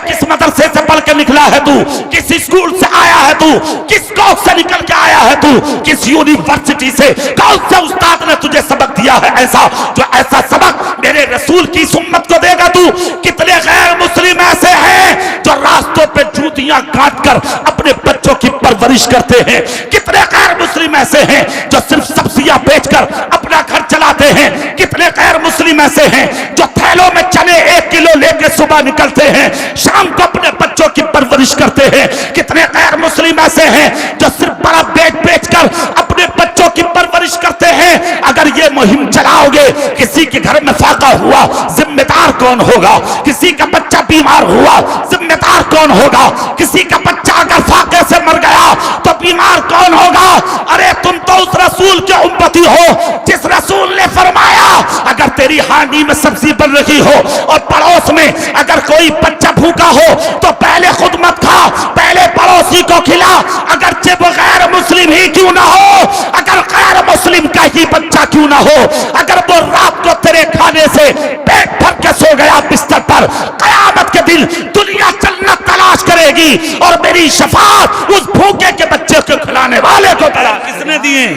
किस मदरसे से पढ़ के निकला है तू, किस स्कूल से आया है तू, किस कॉलेज से निकल के आया है तू, किस यूनिवर्सिटी से, कौन से उस्ताद ने तुझे सबक दिया है ऐसा जो ऐसा सबक मेरे रसूल की उम्मत को देगा तू। कितने गैर मुस्लिम ऐसे हैं जो रास्तों पे जूतियां काट कर अपने बच्चों की परवरिश करते हैं। कितने गैर मुस्लिम ऐसे हैं जो सिर्फ सब्जियां बेचकर अपना घर चलाते हैं। कितने गैर मुस्लिम ऐसे हैं जो थैलों में चने 1 किलो लेकर सुबह निकलते हैं, शाम को अपने बच्चों की परवरिश करते हैं। कितने गैर मुस्लिम ऐसे हैं जो सिर्फ बड़ा बेच कर अपने बच्चों की परवरिश करते हैं। अगर ये मुहिम चलाओगे, किसी के घर में फाका हुआ जिम्मेदार कौन होगा? किसी का बच्चा बीमार हुआ जिम्मेदार कौन होगा? किसी का बच्चा अगर फाके से मर गया तो बीमार कौन होगा? अरे तुम तो उस रसूल के उम्मती हो जिस रसूल ने फरमाया अगर तेरी हांडी में सब्जी बन रही हो और पड़ोस में अगर कोई बच्चा भूखा हो तो पहले खुद मत खा, पहले पड़ोसी को खिला, अगरचे वो गैर मुस्लिम ही क्यों ना हो, अगर गैर मुस्लिम का ही बच्चा क्यों ना हो, अगर वो रात को तेरे खाने से पेट भर के सो गया बिस्तर पर, कयामत के दिन दुनिया जन्नत तलाश करेगी और मेरी शफाअत उस भूखे के बच्चे को खिलाने वाले को करा। किसने दिए?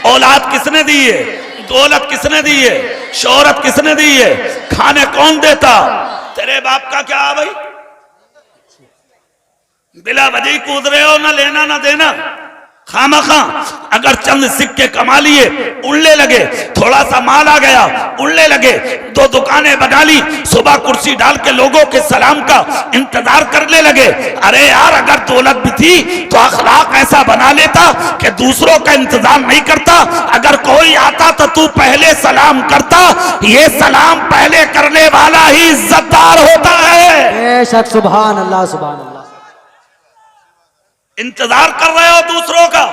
औलाद किसने दी है? दौलत किसने दी है? शोहरत किसने दी है? खाने कौन देता? तेरे बाप का क्या भाई? बिला वजह कूद रहे हो, ना लेना ना देना, खामखा। अगर चंद सिक्के कमा लिए उड़ने लगे, थोड़ा सा माल आ गया उड़ने लगे, 2 दुकानें बना ली, सुबह कुर्सी डाल के लोगों के सलाम का इंतजार करने लगे। अरे यार अगर दौलत भी थी तो अखलाक ऐसा बना लेता कि दूसरों का इंतजार नहीं करता। अगर कोई आता तो तू पहले सलाम करता। ये सलाम पहले करने वाला ही इज्जतदार होता है। बेशक, सुभान अल्लाह, सुभान अल्लाह। इंतजार कर रहे हो दूसरों का,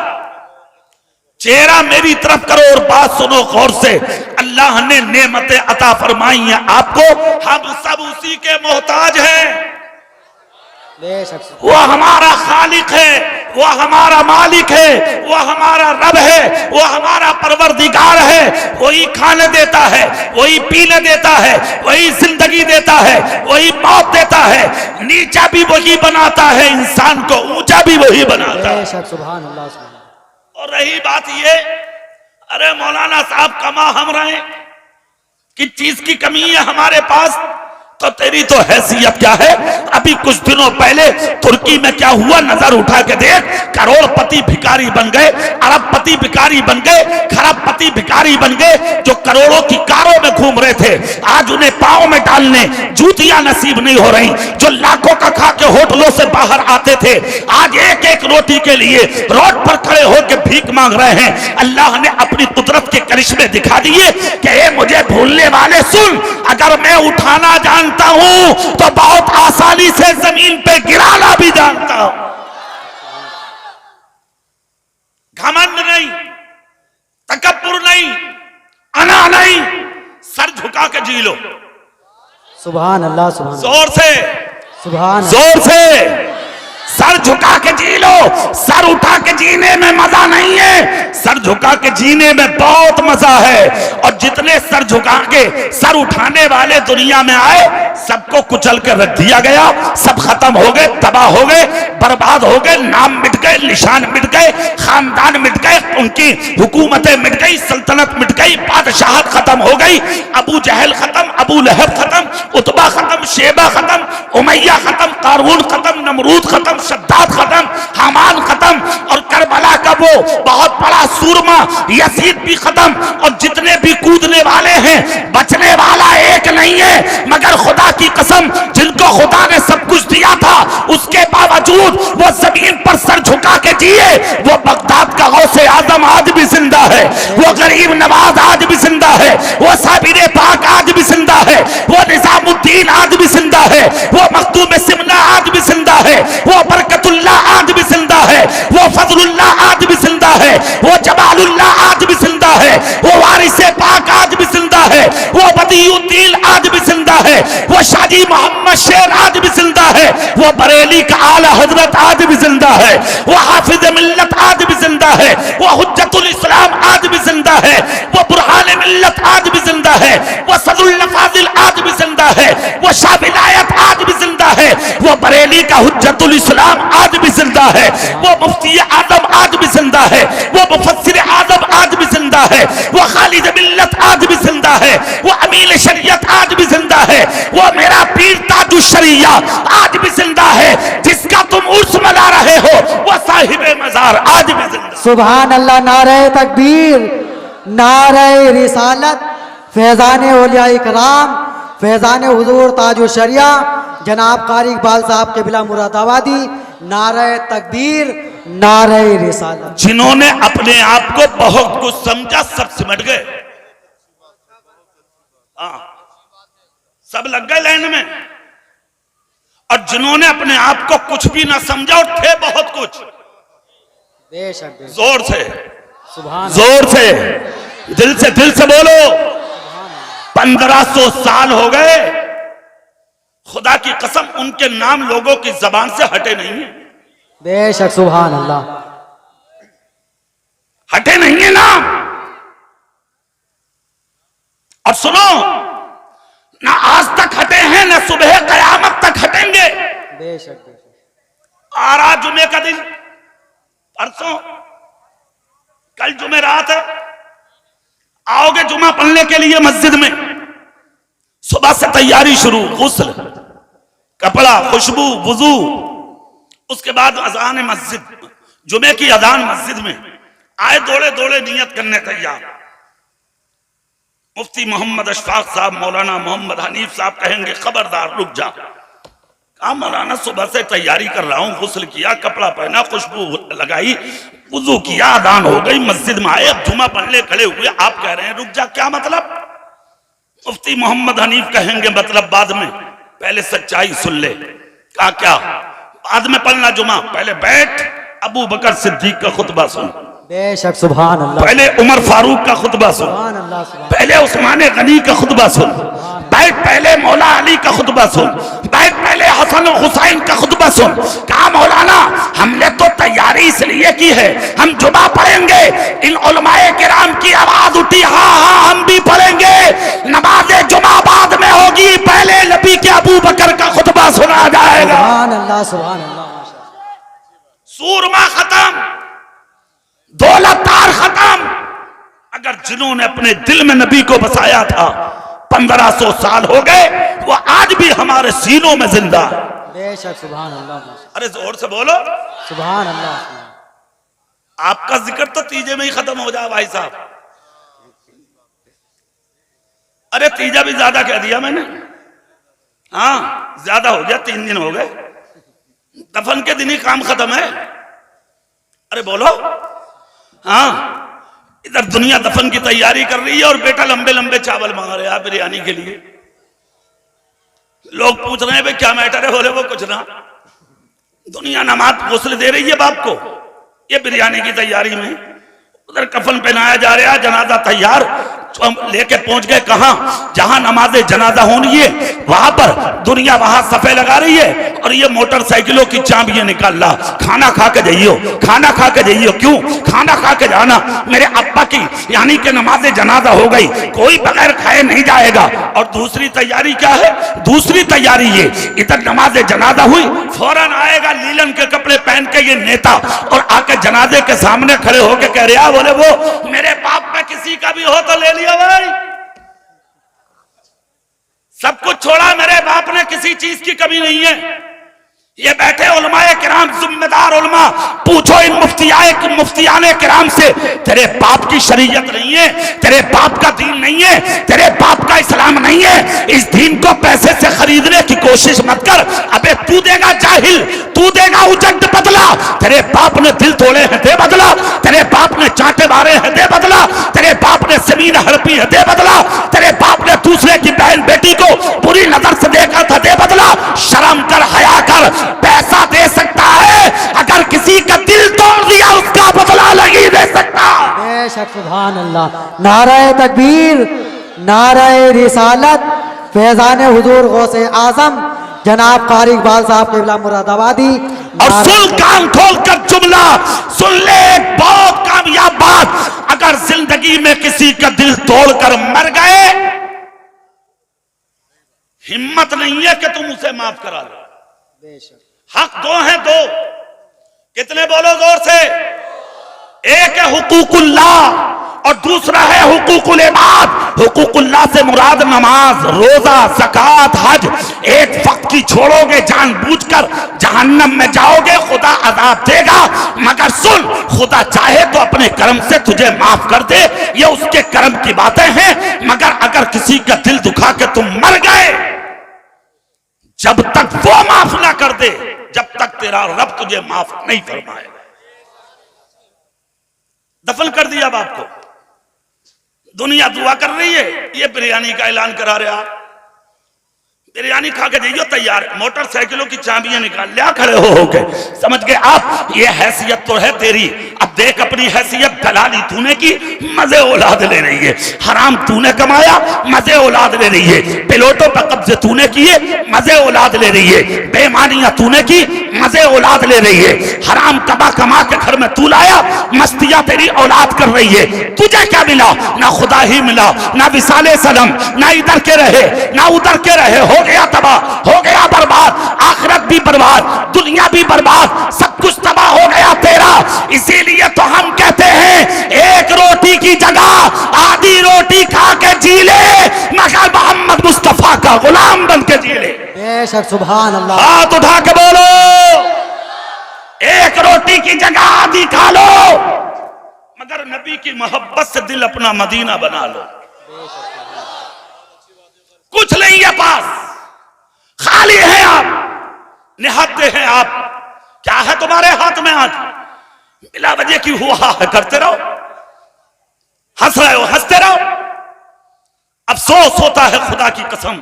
चेहरा मेरी तरफ करो और बात सुनो गौर से। अल्लाह ने नेमतें अता फरमाई हैं आपको, हम सब उसी के मोहताज हैं। वो हमारा खालिक है, वो हमारा मालिक है, वो हमारा रब है, वो हमारा परवरदिगार है। वही खाने देता है, वही पीने देता है, वही जिंदगी देता है, वही मौत देता है। नीचा भी वही बनाता है इंसान को, ऊंचा भी वही बनाता है। सुभान अल्लाह, सुभान अल्लाह। और रही बात ये, अरे मौलाना साहब कमा हम रहे, किस चीज की कमी है हमारे पास? तो तेरी तो हैसियत क्या है? अभी कुछ दिनों पहले तुर्की में क्या हुआ नजर उठा के देख। करोड़पति भिखारी बन गए, अरबपति भिखारी बन गए, खरबपति भिखारी बन गए। जो करोड़ों की कारों में घूम रहे थे आज उन्हें पांव में डालने जूतियां नसीब नहीं हो रही। जो लाखों का खा के होटलों से बाहर आते थे आज एक एक रोटी के लिए रोड पर खड़े होकर भीख मांग रहे हैं। अल्लाह ने अपनी कुदरत के करिश्मे दिखा दिए कि ये मुझे भूलने वाले सुन, अगर मैं उठाना जानता हूं तो बहुत आसानी से जमीन पे गिराना भी जानता हूं। घमंड नहीं, तकब्बुर नहीं, अना नहीं, सर झुका के जी लो। सुभान अल्लाह, सुभान जोर से, सुभान, जोर से सर झुका के जी लो। सर उठा के जीने में मजा नहीं है, सर झुका के जीने में बहुत मजा है। और जितने सर झुका के सर उठाने वाले दुनिया में आए सबको कुचल के रख दिया गया। सब खत्म हो गए, तबाह हो गए, बर्बाद हो गए, नाम मिट गए, निशान मिट गए, खानदान मिट गए, उनकी हुकूमतें मिट गई, सल्तनत मिट गई, बादशाहत खत्म हो गई। अबू जहल खत्म, अबू लहब खत्म, उतबा खत्म, शेबा खत्म, उमैया खत्म, कारून खत्म, नमरूद खत्म, शद्दाद खत्म, हामान खत्म, और करबला का वो बहुत बड़ा सूरमा यजीद भी खत्म। और जितने भी कूदने वाले हैं बचने वाला एक नहीं है। मगर खुदा की कसम, जिनको खुदा ने सब कुछ दिया था उसके बावजूद वो जमीन पर सर झुका के जिए। वो बगदाद का गौसे आजम आज भी जिंदा है, वो गरीब नवाज आज भी जिंदा है, वो साबिर पाक आज भी जिंदा है, वो निजामुद्दीन आज भी जिंदा है, वो मखदूम सिमना आज भी जिंदा है, वो बरकतुल्लाह आज भी जिंदा है, वो फजलुल्लाह आज भी जिंदा है, वो जमालुल्लाह आज भी जिंदा है, वो वारिसे पाक आज भी जिंदा है, वो बदीउद्दीन आज भी जिंदा है, वो शादी मोहम्मद शेर आज भी जिंदा है, वो बरेली का आला हजरत आज भी जिंदा है, वो हाफिज मिल्लत आज भी जिंदा है, वो हुज्जतुल इस्लाम आज भी जिंदा है, वो बुरहान मिल्लत आज भी जिंदा है, वो सदुल नफाजिल आज भी जिंदा है, वो शाह विलायत आज भी जिंदा है, वो बरेली का हुज्जतुल इस्लाम आज भी जिंदा है, वो मुफ्ती आजम आज भी जिंदा है, वो मुफस्सिर आजम आज भी जिंदा है, वो खालिद मिल्लत आज भी जिंदा है, वो अमीर शरीयत आज भी जिंदा है, वो मेरा पीर ताजुश शरिया आज भी जिंदा है, जिसका तुम उर्स मना रहे हो वो साहिबे मजार आज भी जिंदा। सुभान अल्लाह। नारे तकबीर, नारे रिसालत, फैजान औलिया इकराम, फैजान हुजूर ताजुश शरिया जनाब कारी इकबाल साहब के बिला मुरादाबादी। नारे तकबीर, नारे रिसालत। जिन्होंने अपने आप को बहुत कुछ समझा सब सिमट गए, हाँ सब लग गए लाइन में, और जिन्होंने अपने आप को कुछ भी ना समझा और थे बहुत कुछ, बेशक जोर से सुभान जोर से दिल से बोलो। 1500 साल हो गए, खुदा की कसम उनके नाम लोगों की जबान से हटे नहीं है, बेशक सुभान अल्लाह, हटे नहीं है नाम। और सुनो, ना आज तक हटे हैं ना सुबह कयामत तक हटेंगे। बेशक बेशक। आ रहा जुमे का दिन, परसों, कल जुमे रात है, आओगे जुमा पढ़ने के लिए मस्जिद में, सुबह से तैयारी शुरू, गुस्ल, कपड़ा, खुशबू, वुजू, उसके बाद अजान मस्जिद, जुमे की अजान मस्जिद में आए, दौड़े दौड़े नियत करने तैयार। मुफ्ती मोहम्मद अशफाक साहब, मौलाना मोहम्मद हनीफ साहब कहेंगे खबरदार रुक जा। कहा मौलाना सुबह से तैयारी कर रहा हूं, गुस्ल किया, कपड़ा पहना, खुशबू लगाई, वुजू किया, अदान हो गई, मस्जिद में आए, जुमा पढ़ने खड़े हुए, आप कह रहे हैं रुक जा, क्या मतलब? मुफ्ती मोहम्मद हनीफ कहेंगे मतलब बाद में, पहले सच्चाई सुन ले। कहा क्या? बाद में पढ़ना जुमा, पहले बैठ, अबू बकर सिद्दीक का खुतबा सुन, बेशक सुभान अल्लाह, पहले उमर फारूक का खुतबा सुन, सुभान अल्लाह, सुभान पहले उस्मान गनी का खुतबा सुन, बैठ पहले मौला अली का खुतबा सुन, बैठ पहले हसन और हुसैन का खुतबा सुन। कहा मौलाना हमने तो तैयारी इसलिए की है, हम जुमा पढ़ेंगे, इन उलमाए किराम की आवाज उठी, हाँ हाँ हम भी पढ़ेंगे, नमाज जुमा बाद में होगी, पहले नबी के अबू बकर का खुतबा सुना जाएगा। सुभान अल्लाह, सुभान अल्लाह, माशाअल्लाह। सूरमा खत्म, दौलतार खत्म। अगर जिन्होंने अपने दिल में नबी को बसाया था 1500 साल हो गए, वो आज भी हमारे सीनों में जिंदा। बेशक सुभान अल्लाह, माशाअल्लाह। अरे जोर से बोलो सुभान अल्लाह, सुभान। आपका जिक्र तो तीजे में ही खत्म हो जाए भाई साहब। अरे तीजा भी ज्यादा कह दिया मैंने, हाँ ज्यादा हो गया, 3 दिन हो गए, दफन के दिन ही काम खत्म है। अरे बोलो, हाँ इधर दुनिया दफन की तैयारी कर रही है और बेटा लंबे लंबे चावल मांग रहे हैं बिरयानी के लिए। लोग पूछ रहे हैं भाई क्या मैटर है, बोले वो कुछ ना, दुनिया नमाज गुस्ल दे रही है बाप को, ये बिरयानी की तैयारी में। उधर कफन पहनाया जा रहा है, जनाजा तैयार, लेके पहुंच गए कहां, जहां नमाज जनाजा होनी है वहां पर दुनिया वहां सफे लगा रही है, और ये मोटरसाइकिलों की चाबियां निकाल ला, खाना खा के जाइयो, खाना खा के जाइयो। क्यों खाना खा के जाना? मेरे अब्बा की यानी कि नमाज जनाजा हो गई, कोई बगैर खाए नहीं जाएगा। और दूसरी तैयारी क्या है? दूसरी तैयारी ये, इधर नमाज जनाजा हुई, फौरन आएगा लीलन के कपड़े पहन के ये नेता, और आके जनाजे के सामने खड़े होके कह रहा, बोले वो मेरे बाप में किसी का भी हो तो ले लिया भाई, सब कुछ छोड़ा, मेरे बाप ने किसी चीज की कमी नहीं है। ये बैठे उलमाए किराम, जिम्मेदार उलमा, पूछो इन मुफ्तियाने किराम से, तेरे बाप की शरीयत नहीं है, तेरे बाप का दीन नहीं है, तेरे बाप का इस्लाम नहीं है, इस दीन को पैसे से खरीदने की कोशिश मत कर। अबे तू देगा जाहिल, तू देगा उजट बदला, तेरे बाप ने दिल तोड़े हैं दे बदला, तेरे बाप ने चांटे मारे हैं दे बदला, तेरे बाप ने जमीन हड़पी है दे बदला, तेरे बाप ने दूसरे की बहन बेटी को बुरी नजर से देखा था दे बदला। शर्म कर, हया कर, पैसा दे सकता है, अगर किसी का दिल तोड़ दिया उसका बदला नहीं दे सकता। बेशक सुभान अल्लाह। नारे तकबीर, नारे रिसालत, फैजान हुजूर गौसे आजम जनाब कारी इकबाल साहब के बिला मुरादाबादी। और सुन, कान खोल कर जुमला सुन ले, बहुत कामयाब बात, अगर जिंदगी में किसी का दिल तोड़कर मर गए, हिम्मत नहीं है कि तुम उसे माफ करा लो, हक दो हैं, दो। कितने बोलो जोर से? एक है हुकूकुल्लाह और दूसरा है हुकूकुल इबाद। हुकूकुल्लाह से मुराद नमाज, रोजा, ज़कात, हज। एक वक्त की छोड़ोगे जानबूझकर जहन्नम में जाओगे, खुदा अज़ाब देगा। मगर सुन, खुदा चाहे तो अपने कर्म से तुझे माफ कर दे, ये उसके कर्म की बातें हैं। मगर अगर किसी का दिल दुखा के तुम मर गए, जब तक वो माफ ना कर दे, जब तक तेरा रब तुझे माफ नहीं फरमाएगा। दफन कर दिया बाप को, दुनिया दुआ कर रही है, ये बिरयानी का ऐलान करा रहा। बिरयानी खा के जाइयो तैयार, मोटरसाइकिलों की चाबियां निकाल लिया खड़े हो गए। समझ गए आप? ये हैसियत तो है तेरी। अब देख अपनी हैसियत, दलाली तूने की, मजे औलाद ले रही है। हराम तूने कमाया, मजे औलाद ले रही है। पिलोटों पर कब्जे तूने किए, मजे औलाद ले रही है। बेईमानियां तूने की, मजे औलाद ले रही है। हराम कमा कमा के घर में तू लाया, मस्तियां तेरी औलाद कर रही है। तुझे क्या मिला? ना खुदा ही मिला, ना विसाले सनम, ना इधर के रहे ना उधर के रहे। हो गया तबाह, हो गया बर्बाद, आखिरत भी बर्बाद, दुनिया भी बर्बाद, सब कुछ तबाह हो गया तेरा। इसीलिए तो हम कहते हैं, एक रोटी की जगह आधी रोटी खा के जी ले, मगर मोहम्मद मुस्तफा का गुलाम बन के जी ले। बेशक, सुभान अल्लाह। हाथ उठा के बोलो, एक रोटी की जगह आधी खा लो, मगर नबी की मोहब्बत से दिल अपना मदीना बना लो। कुछ नहीं है पास, खाली है आप, निहत्ते हैं आप। क्या है तुम्हारे हाथ में आज? बिला वजह की हुआ है करते रहो, हंस रहे हो हंसते रहो। अफसोस होता है खुदा की कसम,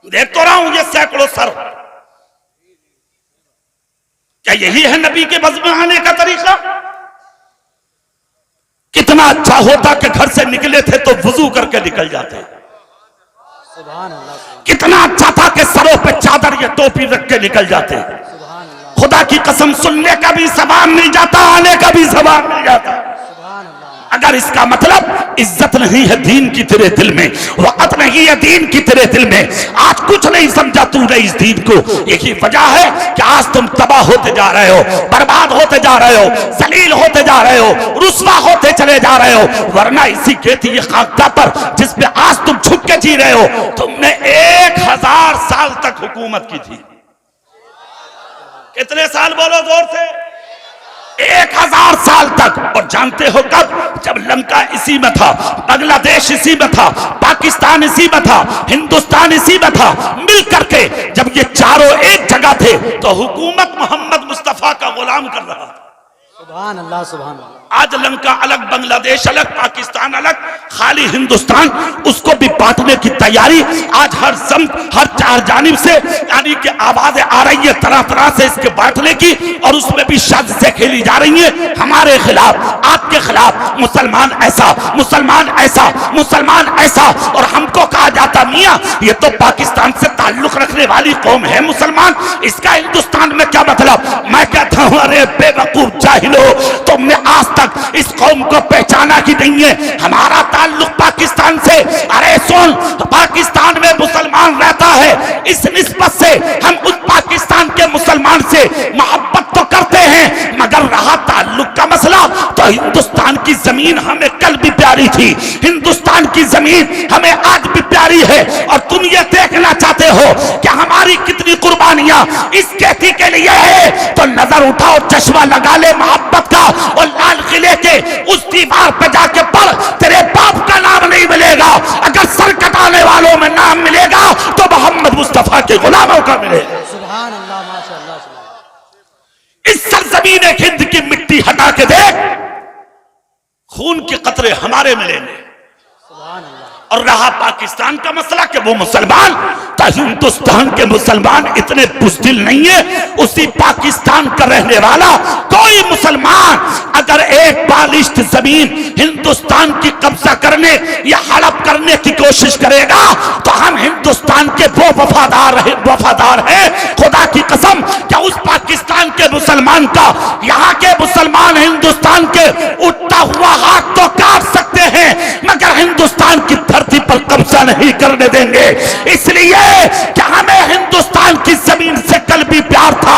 देख तो रहा हूं ये सैकड़ों सर। क्या यही है नबी के बज़्म में आने का तरीका? कितना अच्छा होता कि घर से निकले थे तो वुजू करके निकल जाते। कितना अच्छा था कि सरों पे चादर या टोपी रख के निकल जाते। खुदा की कसम, सुनने का भी ज़बान नहीं जाता, आने का भी ज़बान नहीं जाता। अगर इसका मतलब इज्जत नहीं है दीन की तेरे दिल में, वक़्त नहीं है दीन की तेरे दिल में, आज कुछ नहीं समझा तूने इस दीन को, एक ही वजह है कि आज तुम तबाह होते जा रहे हो, बर्बाद होते जा रहे हो, जलील होते जा रहे हो, रुस्वा होते चले जा रहे हो। वरना इसी खेती खाकता पर जिसपे आज तुम छुप के जी रहे हो, तुमने 1000 साल तक हुकूमत की थी। कितने साल बोलो जोर से? 1000 साल तक। और जानते हो कब? जब लंका इसी में था, बांग्लादेश इसी में था, पाकिस्तान इसी में था, हिंदुस्तान इसी में था, मिल करके जब ये चारों एक जगह थे तो हुकूमत मोहम्मद मुस्तफा का गुलाम कर रहा था। सुभान अल्लाह, सुभान अल्लाह। आज लंका अलग, बांग्लादेश अलग, पाकिस्तान अलग, खाली हिंदुस्तान, उसको भी बांटने की तैयारी आज हर चार जानिब से यानी कि आवाजें आ रही है तरह तरह से इसके बांटने की, और उसमें भी साजिशें खेली जा रही हैं हमारे खिलाफ, आपके खिलाफ। मुसलमान ऐसा, मुसलमान ऐसा, मुसलमान ऐसा, और हमको कहा जाता मियां ये तो पाकिस्तान से ताल्लुक रखने वाली कौम है मुसलमान, इसका हिंदुस्तान में क्या मतलब? मैं कहता हूं, अरे बेवकूफ जाहिलो, तुमने आज तक इस कौम को पहचाना कि नहीं है? हमारा ताल्लुक पाकिस्तान से। अरे सुन, पाकिस्तान में मुसलमान रहता है, इस निस्बत से हम उस पाकिस्तान के मुसलमान से मोहब्बत तो करते हैं, मगर रहा ताल्लुक का मसला तो हिंदुस्तान की जमीन हमें कल भी प्यारी थी, हिंदुस्तान की जमीन हमें आज भी प्यारी है। और तुम ये देखना चाहते हो कि हमारी कितनी कुर्बानियां इस खेती के लिए है, तो नजर उठाओ, चश्मा लगा ले मोहब्बत का, और लाल किले के उस दीवार पे जाके पढ़, तेरे बाप का नाम नहीं मिलेगा। अगर सर कटाने वालों में नाम मिलेगा तो मोहम्मद मुस्तफा के गुलामों का मिलेगा। सुभान अल्लाह, माशाअल्लाह। इस सरजमीन हिंद की मिट्टी हटा के देख, खून के कतरे हमारे मिलेंगे। और रहा पाकिस्तान का मसला कि वो मुसलमान, तो हिंदुस्तान के मुसलमान इतने बुज़दिल नहीं है। उसी पाकिस्तान का रहने वाला कोई मुसलमान अगर एक बालिश्त जमीन हिंदुस्तान की कब्जा करने या हड़प करने की कोशिश करेगा तो हम हिंदुस्तान के वो वफादार हैं, खुदा की कसम, क्या उस पाकिस्तान के मुसलमान का यहाँ के मुसलमान हिंदुस्तान के उठता हुआ हाथ तो काट सकते हैं, मगर हिंदुस्तान की धरती पर कब्जा नहीं करने देंगे। इसलिए कि हमें हिंदुस्तान की जमीन से कल भी प्यार था,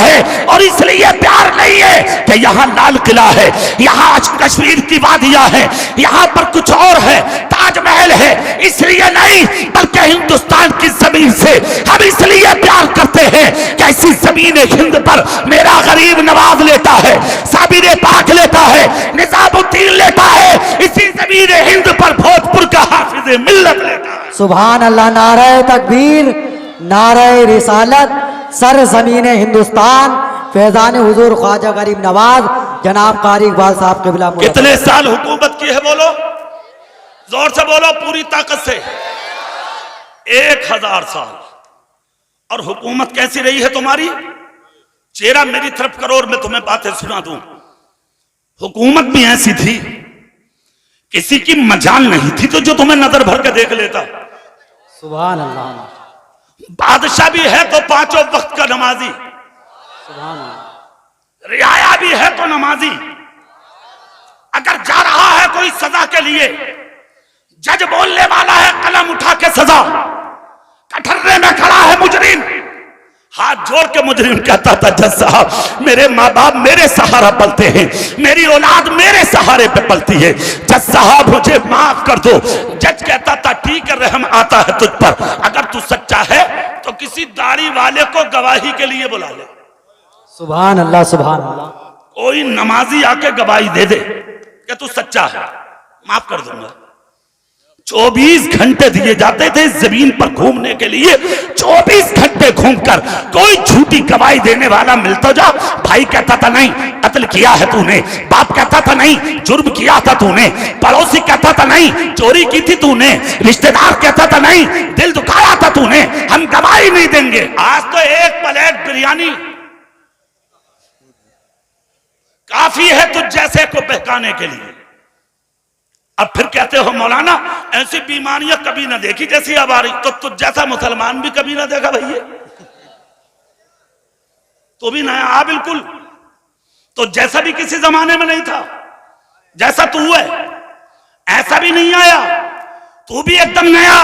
है। और इसलिए प्यार नहीं है कि यहाँ लाल किला है, यहाँ आज कश्मीर की वादियां है, यहाँ पर कुछ और है, ताजमहल है, इसलिए नहीं, बल्कि हिंदुस्तान की जमीन से हम इसलिए प्यार करते हैं कि ऐसी जमीन हिंद पर मेरा गरीब नवाज लेता है, साबिर पाक लेता है, निजामुद्दीन लेता है, इसी जमीन हिंद पर भोजपुर का हाफिज मिल्लत लेता है। सुभान अल्लाह, नारे तकबीर, नारे रिसालत, सर जमीन हिंदुस्तान, फैजान हुजूर ख्वाजा गरीब नवाज जनाब कारी इकबाल साहब किबला। कितने साल हुकूमत की है बोलो, जोर से बोलो, पूरी ताकत से। 1000 साल। और हुकूमत कैसी रही है तुम्हारी? चेहरा मेरी तरफ करो और मैं तुम्हें बातें सुना दूं। हुकूमत भी ऐसी थी, किसी की मजाल नहीं थी तो जो तुम्हें नजर भर के देख लेता। सुभान अल्लाह। बादशाह भी है तो 5 वक्त का नमाजी, सुभान अल्लाह। रियाया भी है तो नमाजी। अगर जा रहा है कोई सजा के लिए, जज बोलने वाला है कलम उठा के सजा, कटहरे में खड़ा है मुजरिम, हाथ जोड़ के मुजरिम कहता था जज साहब मेरे माँ बाप मेरे सहारा पलते हैं, मेरी औलाद मेरे सहारे पे पलती है, जज साहब मुझे माफ कर दो। जज कहता था ठीक है, रहम आता है तुझ पर, अगर तू सच्चा है तो किसी दाढ़ी वाले को गवाही के लिए बुला ले। सुभान अल्लाह, सुभान अल्लाह। कोई नमाजी आके गवाही दे दे कि तू सच्चा है, माफ कर दूंगा। 24 घंटे दिए जाते थे जमीन पर घूमने के लिए, 24 घंटे घूमकर कोई झूठी गवाही देने वाला मिलता जा। भाई कहता था नहीं कत्ल किया है तूने, बाप कहता था नहीं जुर्म किया था तूने, पड़ोसी कहता था नहीं चोरी की थी तूने, रिश्तेदार कहता था नहीं दिल दुखाया था तूने, हम गवाही नहीं देंगे। आज तो एक प्लेट बिरयानी काफी है तुझ जैसे को बहकाने के लिए। अब फिर कहते हो मौलाना ऐसी बीमारियां कभी ना देखी जैसी अब आ रही, तो तुझ जैसा मुसलमान भी कभी ना देखा भैया, तो भी नया आ बिल्कुल, तो जैसा भी किसी जमाने में नहीं था, जैसा तू है ऐसा भी नहीं आया, तू भी एकदम नया।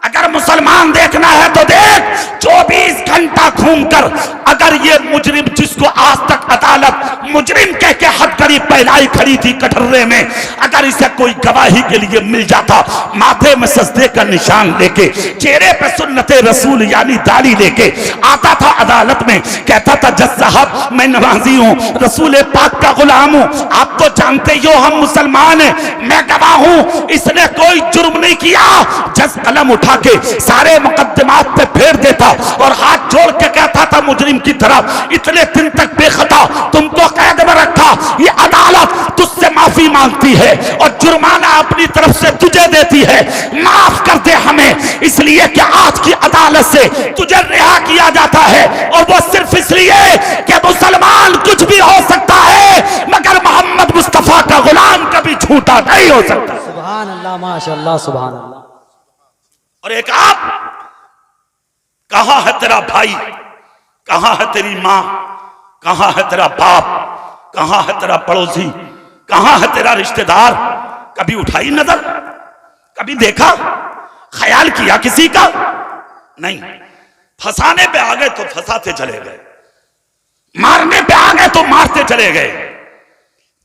अगर मुसलमान देखना है तो देख, 24 घंटा घूमकर अगर ये मुजरिम जिसको आज तक अदालत मुजरिम कह के हथकड़ी पहलाई खड़ी थी कटर्रे में, अगर इसे कोई गवाही के लिए मिल जाता, माथे में सजदे का निशान लेके, चेहरे पे सुन्नते रसूल यानी दाढ़ी लेके आता था अदालत में, कहता था जज साहब मैं नमाजी हूं, रसूल पाक का गुलाम हूं, आप तो जानते ही हो हम मुसलमान हैं, मैं गवाह हूं इसने कोई जुर्म नहीं किया। जज कलम उठा के सारे मुकद्दमात पे फेर देता और हाथ जोड़ के कहता था मुजरिम की तरफ, इतने दिन तक बेखता तुमको कैद में रखा, ये अदालत तुझसे माफी मांगती है और जुर्माना अपनी तरफ से तुझे देती है, माफ कर दे हमें, इसलिए कि आज की अदालत से तुझे रिहा किया जाता है, और वो सिर्फ इसलिए कि मुसलमान कुछ भी हो सकता है मगर मोहम्मद मुस्तफा का गुलाम कभी झूठा नहीं हो सकता। सुभान अल्लाह, माशाअल्लाह, सुभान अल्लाह। और एक आप, कहां है तेरा भाई, कहां है तेरी मां, कहां है तेरा बाप, कहां है तेरा पड़ोसी, कहां है तेरा रिश्तेदार? कभी उठाई नजर, कभी देखा, ख्याल किया किसी का? नहीं। फंसाने पे आ गए तो फंसाते चले गए, मारने पे आ गए तो मारते चले गए,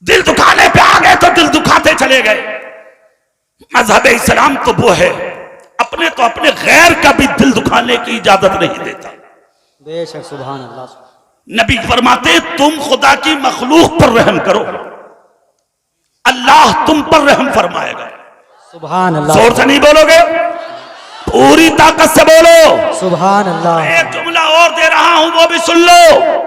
दिल दुखाने पे आ गए तो दिल दुखाते चले गए। मजहब इस्लाम तो वो है अपने तो अपने गैर का भी दिल दुखाने की इजाजत नहीं देता। बेशक, सुभान अल्लाह। नबी फरमाते तुम खुदा की मखलूक पर रहम करो, अल्लाह तुम पर रहम फरमाएगा। सुभान अल्लाह। जोर से नहीं बोलोगे, पूरी ताकत से बोलो। सुभान अल्लाह। एक जुमला और दे रहा हूं वो भी सुन लो।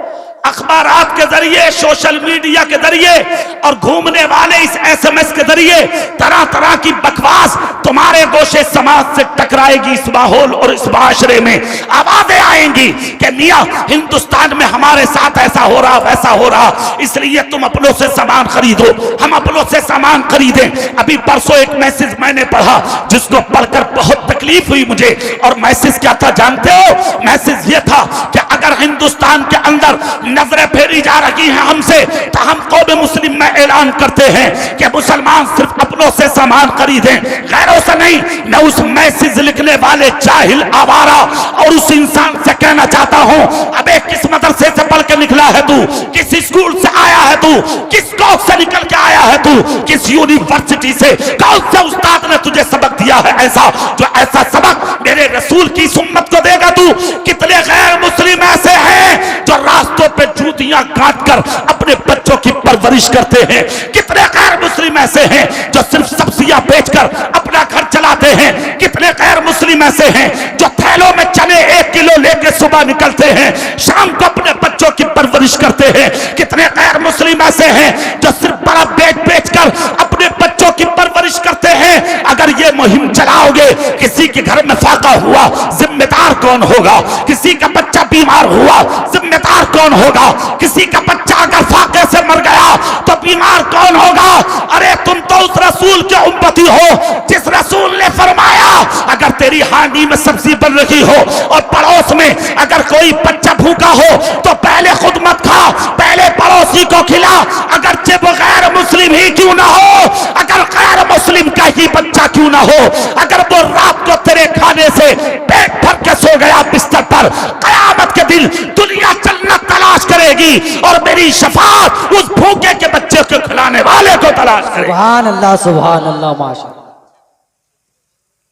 अखबारात के जरिए, सोशल मीडिया के जरिए और घूमने वाले इस SMS के जरिए तरह तरह की बकवास तुम्हारे गोशे समाज से टकराएगी। इस माहौल और इस माशरे में आवाजें आएंगी कि मियां हिंदुस्तान में हमारे साथ ऐसा हो रहा वैसा हो रहा, इसलिए तुम अपनों से सामान खरीदो, हम अपनों से सामान खरीदें। अभी परसों एक मैसेज मैंने पढ़ा जिसको पढ़कर बहुत तकलीफ हुई मुझे, और मैसेज क्या था जानते हो? मैसेज ये था कि अगर हिंदुस्तान के अंदर नजरें फेरी जा रही हैं हमसे, तो हम कौम मुस्लिम में ऐलान करते हैं कि मुसलमान सिर्फ अपनों से सामान खरीदें, गैरों से नहीं। मैं उस मैसेज लिखने वाले जाहिल आवारा और उस इंसान से कहना चाहता हूं, अबे किस मदरसे से पढ़ के निकला है तू, किस स्कूल से आया है तू, किस कॉलेज से निकल के आया है तू, किस यूनिवर्सिटी से, कौन से उस्ताद ने तुझे सबक दिया है ऐसा जो ऐसा सबक मेरे रसूल की सुन्नत को देगा तू। कितने गैर मुस्लिम ऐसे हैं जो रास्तों पे जूतियां काट कर अपने बच्चों की परवरिश करते हैं। कितने गैर मुस्लिम ऐसे हैं जो सिर्फ सब्जियां बेचकर अपना घर चलाते हैं। कितने गैर मुस्लिम ऐसे हैं जो थैलों में चने 1 किलो लेकर सुबह निकलते हैं, शाम को अपने बच्चों की परवरिश करते हैं। कितने गैर मुस्लिम ऐसे हैं जो सिर्फ बड़ा बेच कर अपने बच्चों की परवरिश करते हैं। अगर ये मुहिम चलाओगे, किसी के घर में फाका हुआ जिम्मेदार कौन होगा? किसी का बच्चा बीमार हुआ जिम्मेदार कौन होगा? किसी का बच्चा अगर फाके से मर गया तो बीमार कौन होगा? अरे तुम तो उस रसूल के उम्मती हो जिस रसूल ने फरमाया अगर तेरी हांडी में सब्जी बन रही हो और पड़ोस में अगर कोई बच्चा भूखा हो तो पहले खुद मत खा, पहले पड़ोसी को खिला, अगरचे वो गैर मुस्लिम ही क्यों ना हो, अगर गैर मुस्लिम का ही बच्चा क्यों ना हो, अगर वो रात को तेरे खाने से पेट भर के सो गया बिस्तर पर, कयामत के दिन दुनिया जन्नत तलाश करेगी और मेरी शफाअत उस भूखे के बच्चे को खिलाने वाले को तलाश करेगी। सुभान अल्लाह माशाअल्लाह।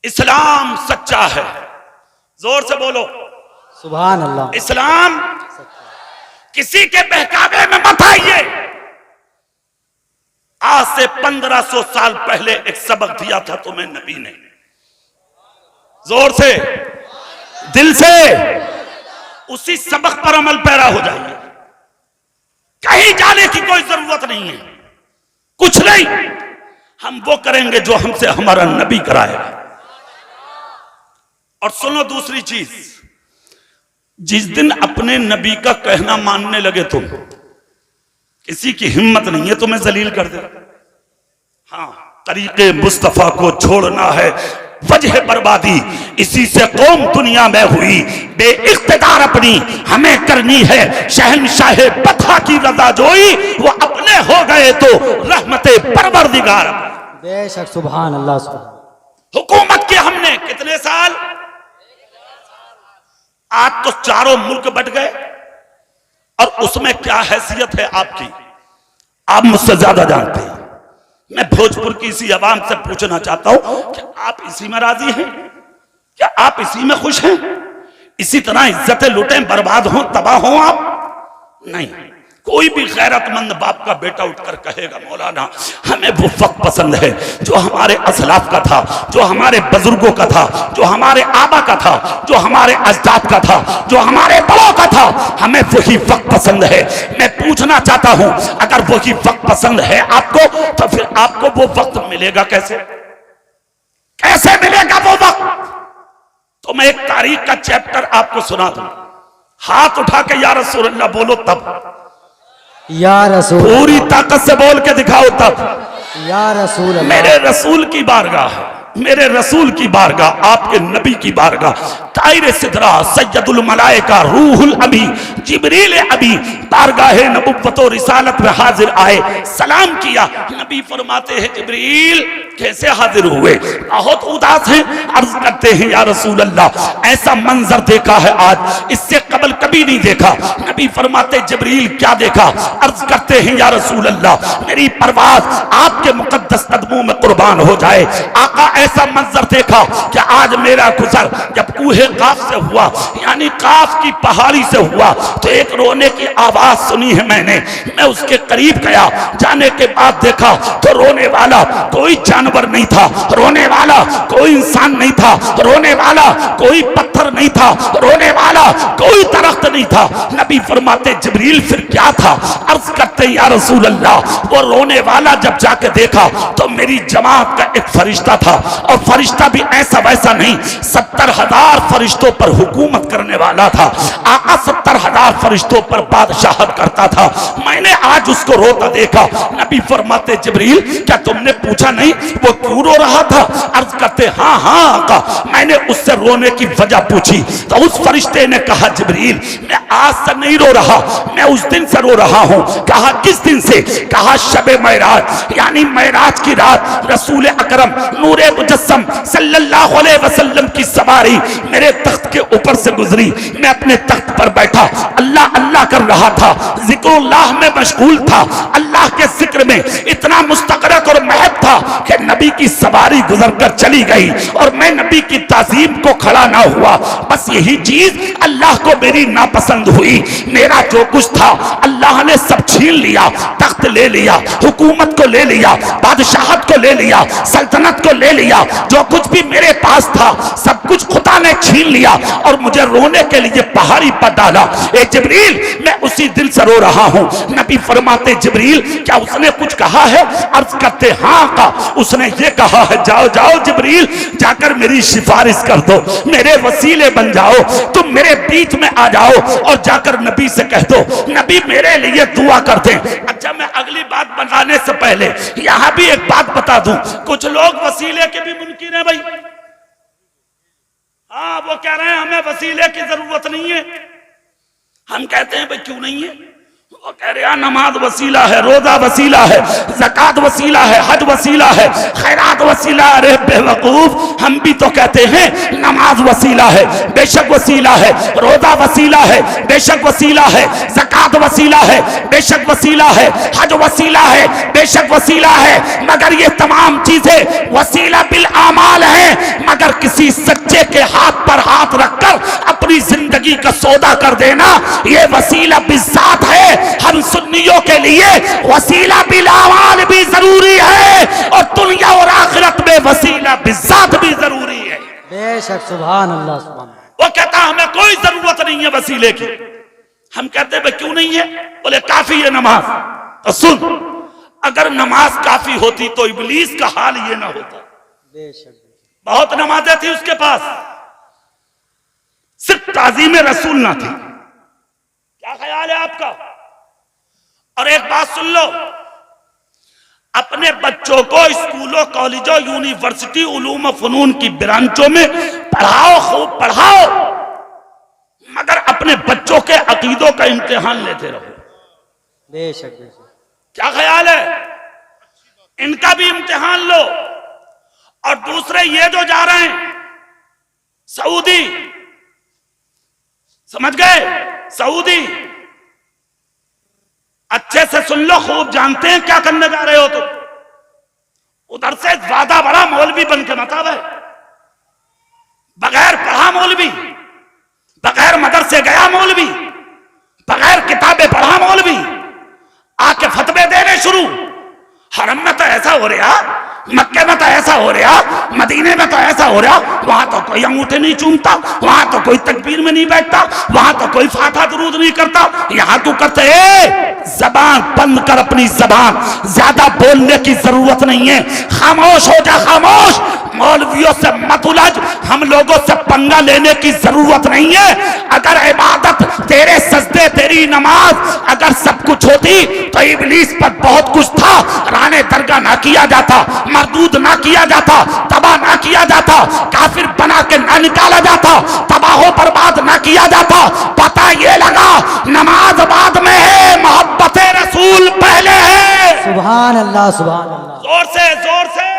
इस्लाम सच्चा है, जोर से बोलो सुभान अल्लाह। इस्लाम किसी के बहकावे में मत आइए। आज से 1500 साल पहले एक सबक दिया था तुम्हें नबी ने, जोर से दिल से उसी सबक पर अमल पैरा हो जाइए। कहीं जाने की कोई जरूरत नहीं है, कुछ नहीं, हम वो करेंगे जो हमसे हमारा नबी कराएगा। और सुनो दूसरी चीज, जिस दिन अपने नबी का कहना मानने लगे तुम, किसी की हिम्मत नहीं है तुम्हें जलील कर दे। हाँ, तरीके मुस्तफा को छोड़ना है वजह बर्बादी, इसी से कौम दुनिया में हुई बेइख्तिदार, अपनी हमें करनी है शहनशाहे बता की रजा जोई, वो अपने हो गए तो रहमते परवरदिगार। बेशक सुभान अल्लाह। हुकूमत की हमने कितने साल, आज तो चारों मुल्क बट गए और उसमें क्या हैसियत है आपकी, आप मुझसे ज्यादा जानते हैं। मैं भोजपुर की इसी आवाम से पूछना चाहता हूं कि आप इसी में राजी हैं? क्या आप इसी में खुश हैं? इसी तरह इज्जतें लुटें, बर्बाद हों, तबाह हों आप? नहीं। कोई भी गैरतमंद बाप का बेटा उठकर कहेगा मौलाना हमें वो वक्त पसंद है जो हमारे असलाफ का था, जो हमारे बुजुर्गों का था, जो हमारे आबा का था, जो हमारे अजदाद का था, जो हमारे बड़ों का था, हमें वही वक्त पसंद है। मैं पूछना चाहता हूं अगर वही वक्त पसंद है आपको तो फिर आपको वो वक्त मिलेगा कैसे? कैसे मिलेगा वो वक्त? तो मैं एक तारीख का चैप्टर आपको सुना दूं, हाथ उठा के या रसूल अल्लाह बोलो तब, या रसूल, पूरी ताकत से बोल के दिखाओ तब। या रसूल, मेरे रसूल की बारगाह, मेरे रसूल की बारगाह, आपके नबी की बारगाह, ताइर सिदरा सैयदुल मलाइका रूहुल अमी जिब्रील अभी बारगाह नबुव्वत और रिसालत में हाजिर आए, सलाम किया। नबी फरमाते हैं जिब्रील कैसे हाजिर हुए? बहुत उदास हैं। अर्ज करते हैं या रसूल अल्लाह ऐसा मंजर देखा है आज, इससे कबल कभी नहीं देखा। नबी फरमाते जिब्रील क्या देखा? अर्ज करते हैं या रसूल अल्लाह मेरी परवाज आपके मुकद्दस कदमों में कुर्बान हो जाए। आका ऐसा मंजर देखा कि आज मेरा गुजर जब कूहे काफ से हुआ, यानी काफ की पहाड़ी से हुआ, तो एक रोने की आवाज सुनी है मैंने। मैं उसके करीब गया, जाने के बाद देखा तो रोने वाला कोई जानवर नहीं था, रोने वाला कोई इंसान नहीं था, रोने वाला कोई पत्थर नहीं था, रोने वाला कोई दरख्त नहीं था। नबी फरमाते जिब्रील फिर क्या था? अर्ज करते या रसूल अल्लाह वो रोने वाला जब जाके देखा तो मेरी जमात का एक फरिश्ता था, और फरिश्ता भी ऐसा वैसा नहीं, 70,000 फरिश्तों पर हुकूमत करने वाला था। आका 70,000 फरिश्तों पर बादशाहत करता था। मैंने आज उसको रोता देखा। नबी फरमाते जिब्रील क्या तुमने पूछा नहीं वो क्यों रो रहा था? अर्ज करते हाँ हाँ आका, मैंने उससे रोने की वजह पूछी तो उस फरिश्ते ने कहा जिब्रील मैं आज से नहीं रो रहा, मैं उस दिन से रो रहा हूं। कहा किस दिन से? कहा शबे मेराज, यानी मेराज की रात रसूल अकरम नूरे मुजस्सम सल्लल्लाहु अलैहि वसल्लम की सवारी मेरे तख्त के ऊपर से गुजरी। मैं अपने तख्त पर बैठा, अल्लाह अल्लाह मुकाबला कर रहा था, जिक्रुल्लाह में मशगूल था, अल्लाह के जिक्र में इतना मुस्तगरक और महब था कि नबी की सवारी गुजर कर चली गई और मैं नबी की ताजीम को खड़ा ना हुआ। बस यही चीज अल्लाह को मेरी नापसंद हुई। मेरा जो कुछ था अल्लाह ने सब छीन लिया, तख्त ले लिया, हुकूमत को ले लिया, बादशाहत को ले लिया, सल्तनत को ले लिया, जो कुछ भी मेरे पास था सब कुछ खुदा ने छीन लिया और मुझे रोने के लिए पहाड़ी पर डाला। ए जिब्रील, मैं उसी दिल से रो रहा हूं। नबी फरमाते, जिब्रील क्या उसने कुछ कहा है? अर्ज करते, हाँ का उसने ये कहा है, जाओ जाओ जिब्रील, जाकर मेरी सिफारिश कर दो, मेरे वसीले बन जाओ, तुम मेरे बीच में आ जाओ और जाकर नबी से कह दो नबी मेरे लिए दुआ कर दे। अच्छा, मैं अगली बात बताने से पहले यहां भी एक बात बता दूं, कुछ लोग वसीले के भी मुनकिर हैं भाई। हाँ, वो कह रहे हैं हमें वसीले की जरूरत नहीं है। हम कहते हैं भाई क्यों नहीं है? वो कह रहे हैं नमाज वसीला है, रोजा वसीला है, ज़कात वसीला है, हज वसीला है, खैरात वसीला है। अरे बेवकूफ, हम भी तो कहते हैं नमाज वसीला है, बेशक वसीला है, रोजा वसीला है, बेशक वसीला है, ज़कात वसीला है, बेशक वसीला है, हज वसीला है, बेशक वसीला है, मगर ये तमाम चीजें वसीला बिल आमाल है। मगर किसी सच्चे के हाथ पर हाथ रखकर अपनी जिंदगी का सौदा कर देना, ये वसीला बिज़ात है। हम सुन्नियों के लिए वसीला बिल आमाल भी जरूरी है और दुनिया और आखिरत में वसीला बिज़ात भी जरूरी है। बेशक, सुभान अल्लाह, सुभान। वो कहता हमें कोई जरूरत नहीं है वसीले की। हम कहते हैं क्यों नहीं है? बोले काफी है नमाज। तो सुन, अगर नमाज काफी होती तो इब्लीस का हाल ये ना होता। बेशक, बहुत नमाजें थी उसके पास, सिर्फ ताज़ीम रसूल ना थी। क्या ख्याल है आपका? और एक बात सुन लो, अपने बच्चों को स्कूलों, कॉलेजों, यूनिवर्सिटी, उलूम फनून की ब्रांचों में पढ़ाओ, खूब पढ़ाओ, मगर अपने बच्चों के अकीदों का इम्तिहान लेते रहो। बेशक, बेशक। क्या ख्याल है? इनका भी इम्तिहान लो। और दूसरे ये जो जा रहे हैं सऊदी, समझ गए? सऊदी, अच्छे से सुन लो, खूब जानते हैं क्या करने जा रहे हो तुम। उधर से ज्यादा बड़ा मौलवी बन के मत आवे, बगैर पढ़ा मौलवी, बगैर मदरसे गया मौलवी, बगैर किताबें पढ़ा मौलवी आके फतवे देने शुरू। हरम में तो ऐसा हो रहा, मक्के में तो ऐसा हो रहा, मदीने में तो ऐसा हो रहा, वहां तो कोई अंगूठे नहीं चूमता, वहां तो कोई तकबीर में नहीं बैठता, वहां तो कोई फातिहा दुरूद नहीं करता, यहां तू करते। जबान बंद कर अपनी जबान, ज्यादा बोलने की जरूरत नहीं है, खामोश हो जा, खामोश। मौलवियों से मत उलझ, हम लोगों से पंगा लेने की जरूरत नहीं है। अगर इबादत, तेरे सजदे, तेरी नमाज अगर सब कुछ होती तो इब्लीस पर बहुत कुछ था, राने दरगाह ना किया जाता, मरदूद ना किया जाता, तबाह ना किया जाता, काफिर बना के ना निकाला जाता, तबाह बर्बाद ना किया जाता। पता ये लगा नमाज बाद में है, मोहब्बत रसूल पहले है। सुभान अल्लाह, सुभान अल्लाह। जोर से, जोर से।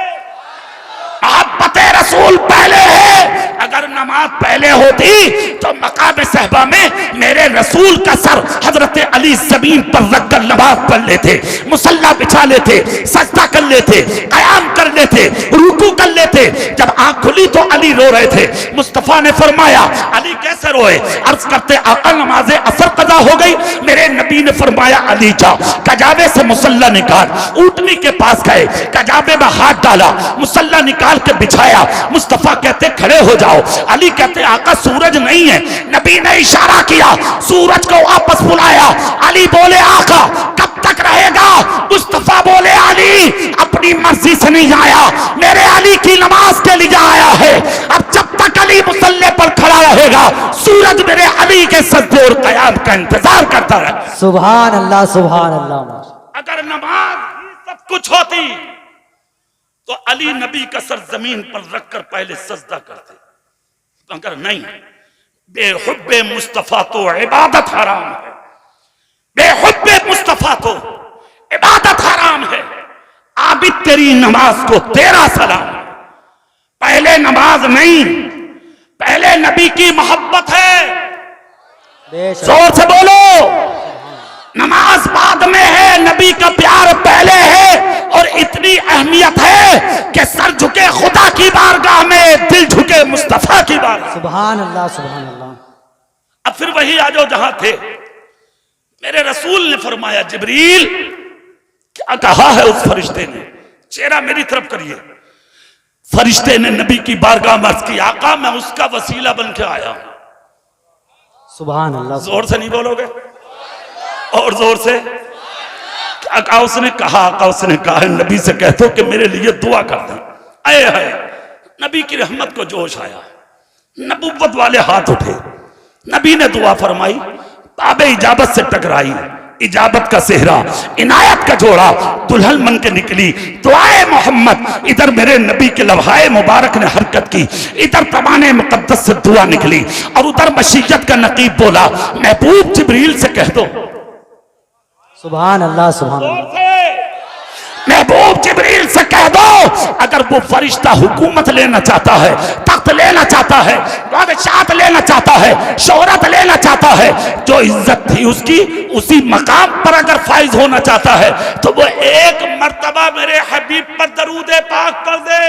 मोहब्बत रसूल पहले है। अगर नमाज पहले होती तो मकाम सहबा में मेरे रसूल का सर हजरत अली जमीन पर रखकर नमाज पढ़ लेते, मुसल्ला बिछा लेते, सजदा कर लेते, कयाम कर लेते, रुकू कर लेते। जब आंख खुली तो अली रो रहे थे। मुस्तफा ने फरमाया, अली कैसे रोए? अर्ज करते, आका नमाज असर कदा हो गई। मेरे नबी ने फरमाया, अली जा, कजाबे से मुसल्ला निकाल। ऊंटनी के पास गए, कजाबे में हाथ डाला, मुसल्ला निकाल के बिछाया। मुस्तफा कहते खड़े हो जाओ। अली कहते आका सूरज नहीं है। नबी ने इशारा किया, सूरज को वापस बुलाया। अली बोले आका कब तक रहेगा? मुस्तफा बोले अली अपनी मर्जी से नहीं आया, मेरे अली की नमाज के लिए आया है। अब जब तक अली मुसल्ले पर खड़ा रहेगा, सूरज मेरे अली के सजदे और कयाम का इंतजार करता रहे। सुभान अल्लाह, सुभान अल्लाह। अगर नमाज ही सब कुछ होती तो अली नबी का सर जमीन पर रखकर पहले सजदा करते, मगर नहीं। बेहुब्बे मुस्तफा तो इबादत हराम है, बेहुब्बे मुस्तफा तो इबादत हराम है। आबिद तेरी नमाज को तेरा सलाम। पहले नमाज नहीं, पहले नबी की मोहब्बत है। जोर से बोलो। नमाज बाद में है, नबी का प्यार पहले है। और इतनी अहमियत है कि सर झुके खुदा की बारगाह में, दिल झुके मुस्तफा की बारगाह। सुभान अल्लाह, सुभान अल्लाह। अब फिर वही आ जाओ जहां थे। मेरे रसूल ने फरमाया, जिब्रील क्या कहा है उस फरिश्ते ने? चेहरा मेरी तरफ करिए। फरिश्ते ने नबी की बारगाह में अर्ज की, आका मैं उसका वसीला बन के आया हूं। सुभान अल्लाह। जोर से नहीं बोलोगे? और जोर से। क्या कहा उसने? कहा आका उसने कहा है नबी से कह दो कि मेरे लिए दुआ कर दें। आए हाय, नबी की रहमत को जोश आया, नबुव्वत वाले हाथ उठे, नबी ने दुआ फरमाई, ताबे इजाबत से टकराई, इजाबत का सेहरा, इनायत का जोड़ा, दुल्हन मन के निकली। दुआए मोहम्मद, इधर मेरे नबी के लम्हाए मुबारक ने हरकत की, इधर तमाने मुकद्दस से दुआ निकली, और उधर मशीयत का नकीब बोला, महबूब जिब्रील से कह दो। सुभान अल्लाह, सुभान अल्लाह। महबूब जिब्रील से कह दो, अगर वो फरिश्ता हुकूमत लेना चाहता है, तख्त लेना चाहता है, बादशाहत लेना चाहता है, शोहरत लेना चाहता है, जो इज्जत थी उसकी उसी मकाम पर अगर फाइज होना चाहता है, तो वो एक मर्तबा मेरे हबीब पर दरूद पाक कर दे।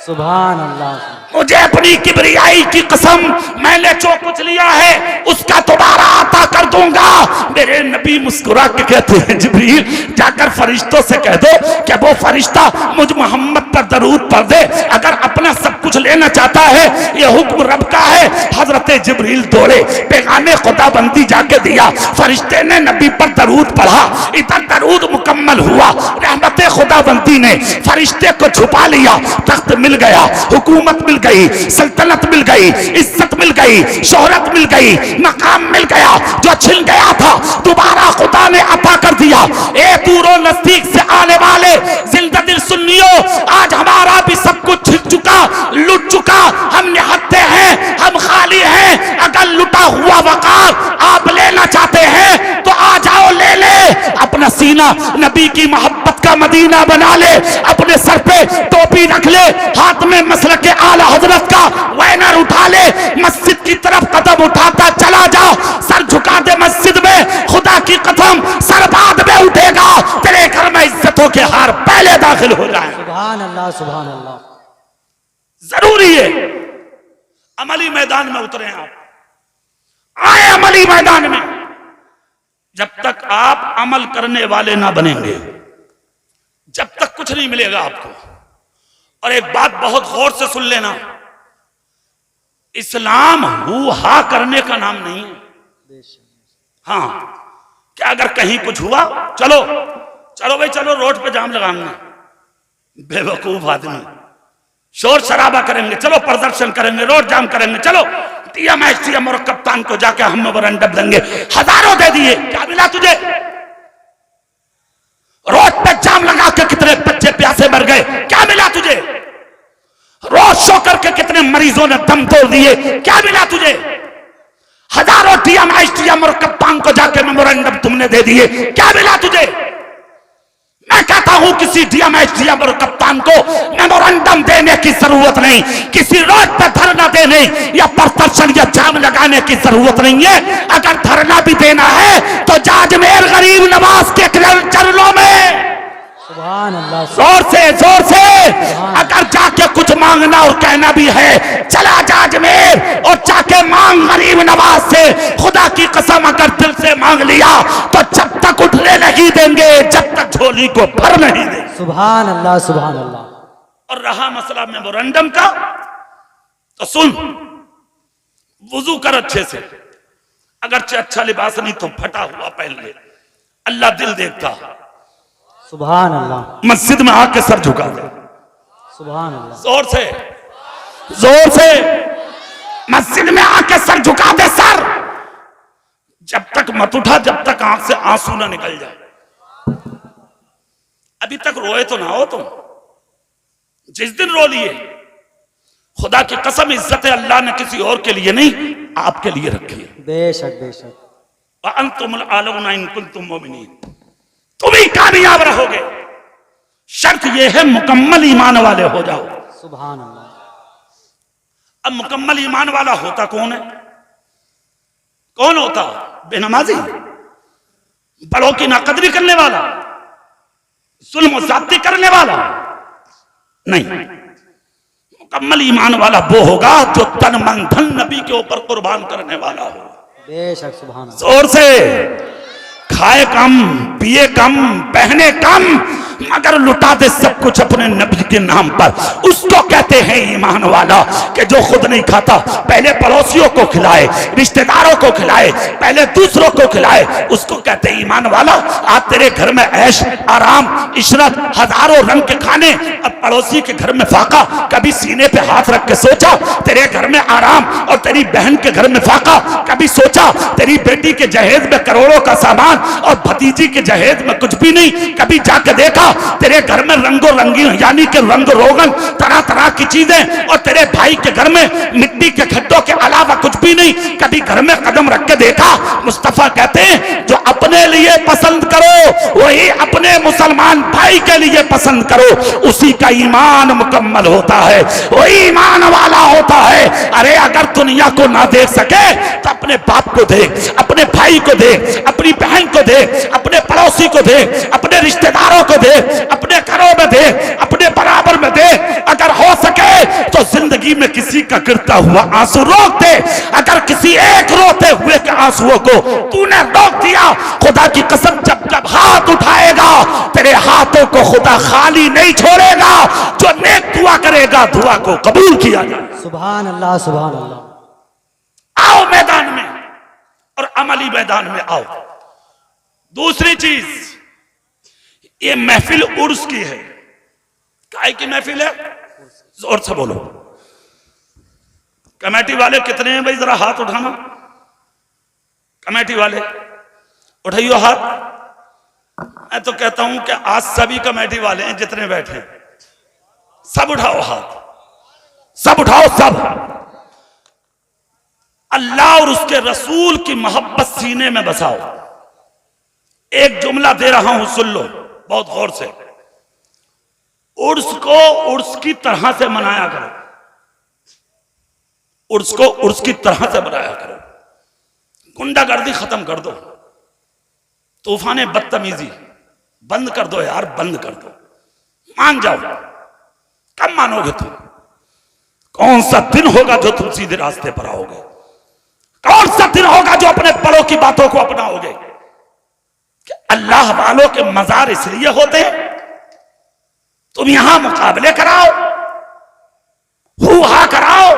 सुभान अल्लाह। मुझे अपनी किबरियाई की कसम, मैंने जो कुछ लिया है उसका दोबारा अता कर दूंगा। मेरे नबी मुस्कुरा के कहते हैं, जिब्रील जाकर फरिश्तों से कह दो कि वो फरिश्ता मुझ मोहम्मद पर दरूद पढ़ दे। अगर अपना सब कुछ लेना चाहता है, ये हुक्म रब का है। हजरत जिब्रील दौड़े, पैगामे खुदाबंदी जाके दिया, फरिश्ते ने नबी पर दरूद पढ़ा, इधर दरूद मुकम्मल हुआ, रहमत खुदाबंदी ने फरिश्ते को छुपा लिया, तख्त मिल गया, हुकूमत मिल गई, सल्तनत मिल गई, इज्जत मिल गई, शोहरत मिल गई, मकाम मिल गया, जो छिन गया था दोबारा खुदा ने अता कर दिया। ए दूरों नजदीक से आने वाले जिंदा दिल सुन्नियों, आज हमारा भी सब कुछ छिन चुका, लुट चुका, हम निहत्ते हैं, हम खाली हैं। अगर लुटा हुआ वकार आप लेना चाहते हैं तो आ जाओ, ले ले। अपना सीना नबी की मोहब्बत का मदीना बना ले, अपने सर पे टोपी रख ले, हाथ में मसलक के आला हजरत का बैनर उठा ले, मस्जिद की तरफ कदम उठाता चला जा, सर झुका दे मस्जिद में, खुदा की कसम सर बाद में उठेगा, तेरे घर में इज्जतों के हार पहले दाखिल हो जाए। सुभान अल्लाह, सुभान अल्लाह। जरूरी है अमली मैदान में उतरे आप, आए अमली मैदान में। जब तक आप अमल करने वाले ना बनेंगे, जब तक कुछ नहीं मिलेगा आपको। और एक बात बहुत गौर से सुन लेना, इस्लाम हु हा करने का नाम नहीं है। हाँ, क्या अगर कहीं कुछ हुआ, चलो चलो भाई चलो, रोड पे जाम लगाएंगे, बेवकूफ आदमी, शोर शराबा करेंगे, चलो प्रदर्शन करेंगे, रोड जाम करेंगे, चलो टीएम और कप्तान को जाके हम मेमोरेंडम देंगे, हजारों दे दिए, क्या मिला तुझे? रोड पे जाम लगा के कितने बच्चे प्यासे मर गए, क्या मिला तुझे? रोड शो करके कितने मरीजों ने दम तोड़ दिए, क्या मिला तुझे? हजारों टीएम और कप्तान को जाके मेमोरेंडम तुमने दे दिए, क्या मिला तुझे? मैं कहता हूं किसी डीएम और कप्तान को मेमोरेंडम देने की जरूरत नहीं, किसी रोड पर धरना देने या प्रदर्शन या जाम लगाने की जरूरत नहीं है। अगर धरना भी देना है तो जाजमेर गरीब नवाज के चरणों में सुभान अल्लाह। जोर से अगर जाके कुछ मांगना और कहना भी है, चला जाजमेर और जाके मांग गरीब नवाज से। खुदा की कसम अगर दिल से मांग लिया तो जब तक उठने नहीं देंगे, जब तक झोली को भर नहीं देंगे। सुभान अल्लाह, सुभान अल्लाह। और रहा मसला मेमोरेंडम का, तो सुन, वुजू कर अच्छे से, अगर अच्छा लिबास नहीं तो फटा हुआ पहन ले, अल्लाह दिल देखता। सुभान अल्लाह। मस्जिद में आके सर झुका दे, सुभान अल्लाह। जोर से मस्जिद में आके सर झुका दे। सर जब तक मत उठा जब तक आंख से आंसू ना निकल जाए। अभी तक रोए तो ना हो तुम, जिस दिन रो लिए, खुदा की कसम इज्जत अल्लाह ने किसी और के लिए नहीं आपके लिए रखी है। बेशक बेशक। व अंतुमुल आलौना इन कुंतुम मोमिनीन, तुम ही कामयाब रहोगे, शर्त यह है मुकम्मल ईमान वाले हो जाओ। सुभान अल्लाह। अब मुकम्मल ईमान वाला होता कौन है? कौन होता? बेनमाजी? बड़ों की नाकदरी करने वाला, जुल्म और ज्यादती करने वाला नहीं। मुकम्मल ईमान वाला वो होगा जो तन मन धन नबी के ऊपर कुर्बान करने वाला हो। बेशक सुभान अल्लाह। जोर से खाए कम, पिए कम, पहने कम, मगर लुटा दे सब कुछ अपने नबी के नाम पर। उसको कहते हैं ईमान वाला कि जो खुद नहीं खाता पहले पड़ोसियों को खिलाए, रिश्तेदारों को खिलाए, पहले दूसरों को खिलाए, उसको कहते हैं ईमान वाला। आज तेरे घर में ऐश आराम इशरत हजारों रंग के खाने, अब पड़ोसी के घर में फाका। कभी सीने पे हाथ रख के सोचा तेरे घर में आराम और तेरी बहन के घर में फाका? कभी सोचा तेरी बेटी के जहेज में करोड़ों का सामान और भतीजी के जहेज में कुछ भी नहीं? कभी जाके देखा तेरे घर में रंगो रंगीन यानी कि रंग रोगन तरह तरह की चीजें और तेरे भाई के घर में मिट्टी के खड्डों के अलावा कुछ भी नहीं? कभी घर में कदम रख के देखा? मुस्तफा कहते हैं जो अपने लिए पसंद करो वही अपने मुसलमान भाई के लिए पसंद करो, उसी का ईमान मुकम्मल होता है, वही ईमान वाला होता है। अरे अगर दुनिया को ना देख सके तो अपने बाप को देख, अपने भाई को देख, अपनी बहन को देख, अपने पड़ोसी को देख, अपने रिश्तेदारों को देख, अपने घरों में दे, अपने बराबर में दे। अगर हो सके तो जिंदगी में किसी का गिरता हुआ आंसू रोक दे। अगर किसी एक रोते हुए के आंसुओं को तूने रोक दिया, खुदा की कसम जब जब हाथ उठाएगा तेरे हाथों को खुदा खाली नहीं छोड़ेगा। जो नेक दुआ करेगा दुआ को कबूल किया जाए। सुभान अल्लाह सुभान अल्लाह। आओ मैदान में और अमली मैदान में आओ। दूसरी चीज, ये महफिल उर्स की है। काय की महफिल है? जोर से बोलो। कमेटी वाले कितने हैं भाई? जरा हाथ उठाना। कमेटी वाले उठाइयो हाथ। मैं तो कहता हूं कि आज सभी कमेटी वाले हैं जितने बैठे हैं, सब उठाओ हाथ, सब उठाओ सब। अल्लाह और उसके रसूल की मोहब्बत सीने में बसाओ। एक जुमला दे रहा हूं, सुन लो बहुत गौर से। उर्स को उर्स की तरह से मनाया करो, उर्स को उर्स की तरह से मनाया करो। गुंडागर्दी खत्म कर दो, तूफाने बदतमीजी बंद कर दो यार, बंद कर दो। मान जाओ। कब मानोगे तुम? कौन सा दिन होगा जो तुम सीधे रास्ते पर आओगे? कौन सा दिन होगा जो अपने बड़ों की बातों को अपनाओगे? कि अल्लाह वालों के मजार इसलिए होते हैं तुम यहां मुकाबले कराओ, हुआ कराओ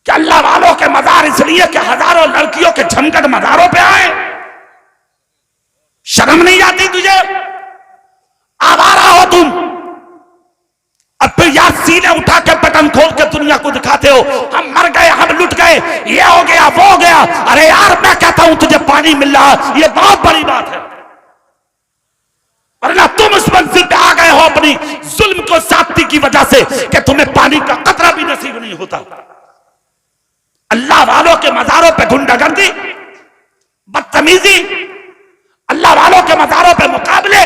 कि अल्लाह वालों के मजार इसलिए कि हजारों लड़कियों के झमकट मजारों पे आए। शर्म नहीं आती तुझे? आवारा हो तुम। अब फिर यार सीने उठा के बटन खोल के दुनिया को दिखाते हो हम मर गए, हम लुट गए, ये हो गया वो हो गया। अरे यार मैं कहता हूं तुझे पानी मिल रहा, ये बहुत बड़ी बात है। वरना तुम उस मंजिल पे आ गए हो अपनी जुल्म को साथी की वजह से कि तुम्हें पानी का कतरा भी नसीब नहीं होता। अल्लाह वालों के मजारों पे गुंडागर्दी, बदतमीजी, अल्लाह वालों के मजारों पे मुकाबले।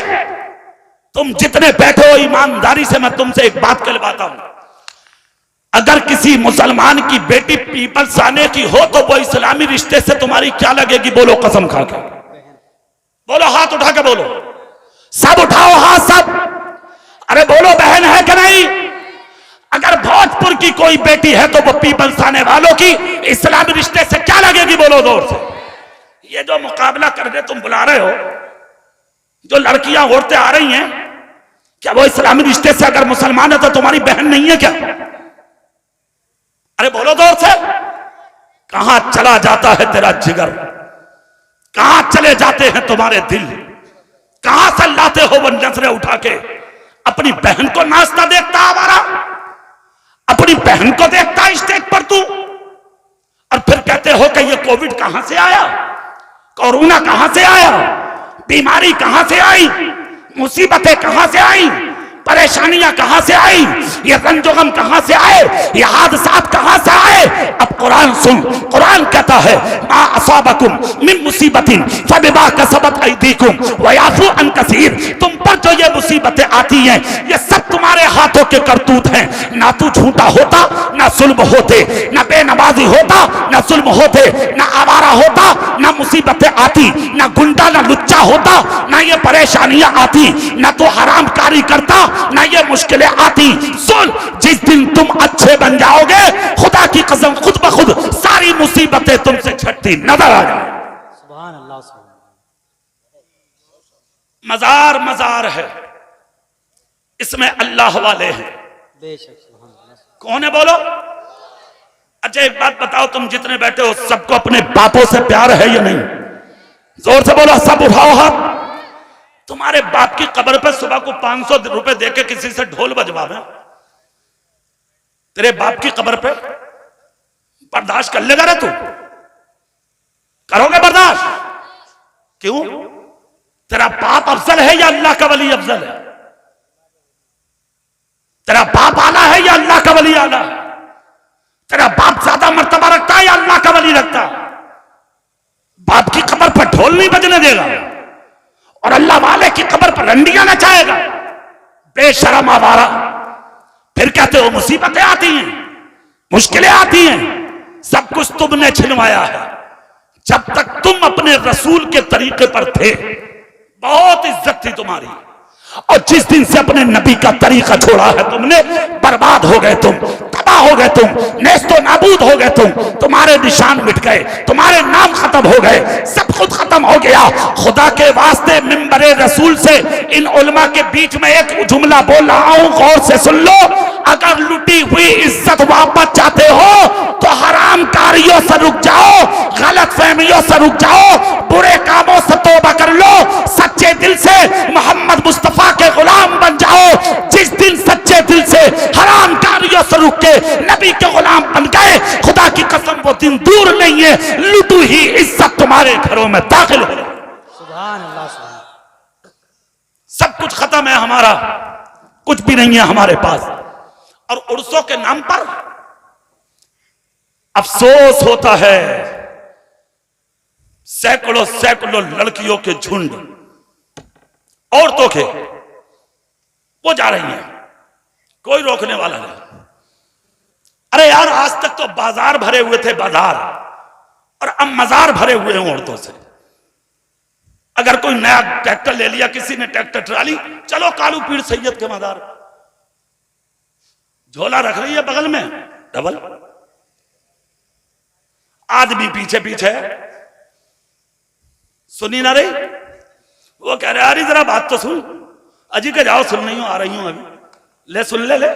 तुम जितने बैठे हो ईमानदारी से मैं तुमसे एक बात कहलवाता हूं, अगर किसी मुसलमान की बेटी पीपल्स आने की हो तो वो इस्लामी रिश्ते से तुम्हारी क्या लगेगी? बोलो कसम खा के बोलो, हाथ उठा के बोलो, सब उठाओ हाथ सब। अरे बोलो बहन है कि नहीं? अगर भोजपुर की कोई बेटी है तो वो पीपल्स आने वालों की इस्लामी रिश्ते से क्या लगेगी? बोलो जोर से। ये जो मुकाबला करने तुम बुला रहे हो, जो लड़कियां औरतें आ रही हैं, क्या वो इस्लामी रिश्ते से अगर मुसलमान है तो तुम्हारी बहन नहीं है क्या? अरे बोलो जोर से। कहां चला जाता है तेरा जिगर? कहां चले जाते हैं तुम्हारे दिल? कहां से लाते हो वो नजरें उठा के? अपनी बहन को नाचता देखता हमारा, अपनी बहन को देखता स्टेज पर तू, और फिर कहते हो कि ये कोविड कहां से आया, कोरोना कहां से आया, बीमारी कहां से आई, मुसीबतें कहां से आई, परेशानियां कहां से आई, ये रंजोगम कहां से आए, ये हादसात कहां से आए। अब कुरान सुन, कुरान कहता है मा असाबकुम मिन मुसीबतिन फबिमा कसबत अयदीकुम व याफू अन कसीर। तुम पर जो ये मुसीबतें आती हैं ये सब तुम्हारे हाथों के करतूत हैं। ना तू झूठा होता ना जुल्म होते, ना बेनमाजी होता ना जुल्म होते, ना आवारा होता ना मुसीबतें आती, ना गुंडा ना लुच्चा होता ना ये परेशानियां आती, ना तो हरामकारी करता ना ये मुश्किलें आती। सुन, जिस दिन तुम अच्छे बन जाओगे खुदा की कसम खुद ब खुद सारी मुसीबतें तुमसे छटती नजर आ जाए। सुभान अल्लाह, सुभान मजार मजार है, इसमें अल्लाह वाले हैं। बेशक, सुभान अल्लाह। कौन है बोलो? अच्छा एक बात बताओ, तुम जितने बैठे हो सबको अपने बापों से प्यार है या नहीं? जोर से बोलो, सब उठाओ हाथ। तुम्हारे बाप की कब्र पे सुबह को 500 रुपए देके किसी से ढोल बजवावे, तेरे बाप की कब्र पे बर्दाश्त कर लेगा ना तू? करोगे बर्दाश्त? क्यों? तेरा बाप अफजल है या अल्लाह का वली अफजल है? तेरा बाप आला है या अल्लाह का वली आला है? तेरा बाप ज्यादा मर्तबा रखता है या अल्लाह का वली रखता है? बाप की कब्र पर ढोल नहीं बजने देगा और अल्लाह वाले की कब्र पर रंडियां नचाएगा। बेशरम आवारा। फिर कहते हो मुसीबतें आती हैं, मुश्किलें आती हैं, सब कुछ तुमने छिनवाया है। जब तक तुम अपने रसूल के तरीके पर थे बहुत इज्जत थी तुम्हारी, और जिस दिन से अपने नबी का तरीका छोड़ा है तुमने, बर्बाद हो गए तुम, तबाह हो गए तुम, नेस्तो नाबूद हो गए तुम, तुम्हारे निशान मिट गए, तुम्हारे नाम खत्म हो गए, सब कुछ खत्म हो गया। खुदा के वास्ते मिंबरे रसूल से इन उलमा के बीच में एक जुमला बोल रहा हूं, गौर से सुन लो। अगर लुटी हुई इज्जत वापस चाहते हो तो हराम कारियों से रुक जाओ, गलत फहमियों से रुक जाओ, बुरे कामों से तौबा कर लो, सच्चे दिल से मोहम्मद मुस्तफा के गुलाम बन जाओ। जिस दिन सच्चे दिल से हराम कारियों से रुक के नबी के गुलाम बन गए, खुदा की कसम वो दिन दूर नहीं है, लुटी ही इज्जत तुम्हारे घरों में दाखिल हो। सुभान अल्लाह, सुभान। सब कुछ खत्म है हमारा, कुछ भी नहीं है हमारे पास। और उर्सों के नाम पर अफसोस होता है, सैकड़ों सैकड़ों लड़कियों के झुंड, औरतों के, वो जा रही हैं, कोई रोकने वाला नहीं। अरे यार, आज तक तो बाजार भरे हुए थे, बाजार, और अब मजार भरे हुए हैं औरतों से। अगर कोई नया ट्रैक्टर ले लिया किसी ने, ट्रैक्टर ट्राली, चलो कालू पीर सैयद के मजार, झोला रख रही है बगल में डबल, आदमी पीछे पीछे, सुनी ना रही, वो कह रहे अरे जरा बात तो सुन, अजी के जाओ, सुन नहीं हो, आ रही हूं अभी, ले सुन ले, ले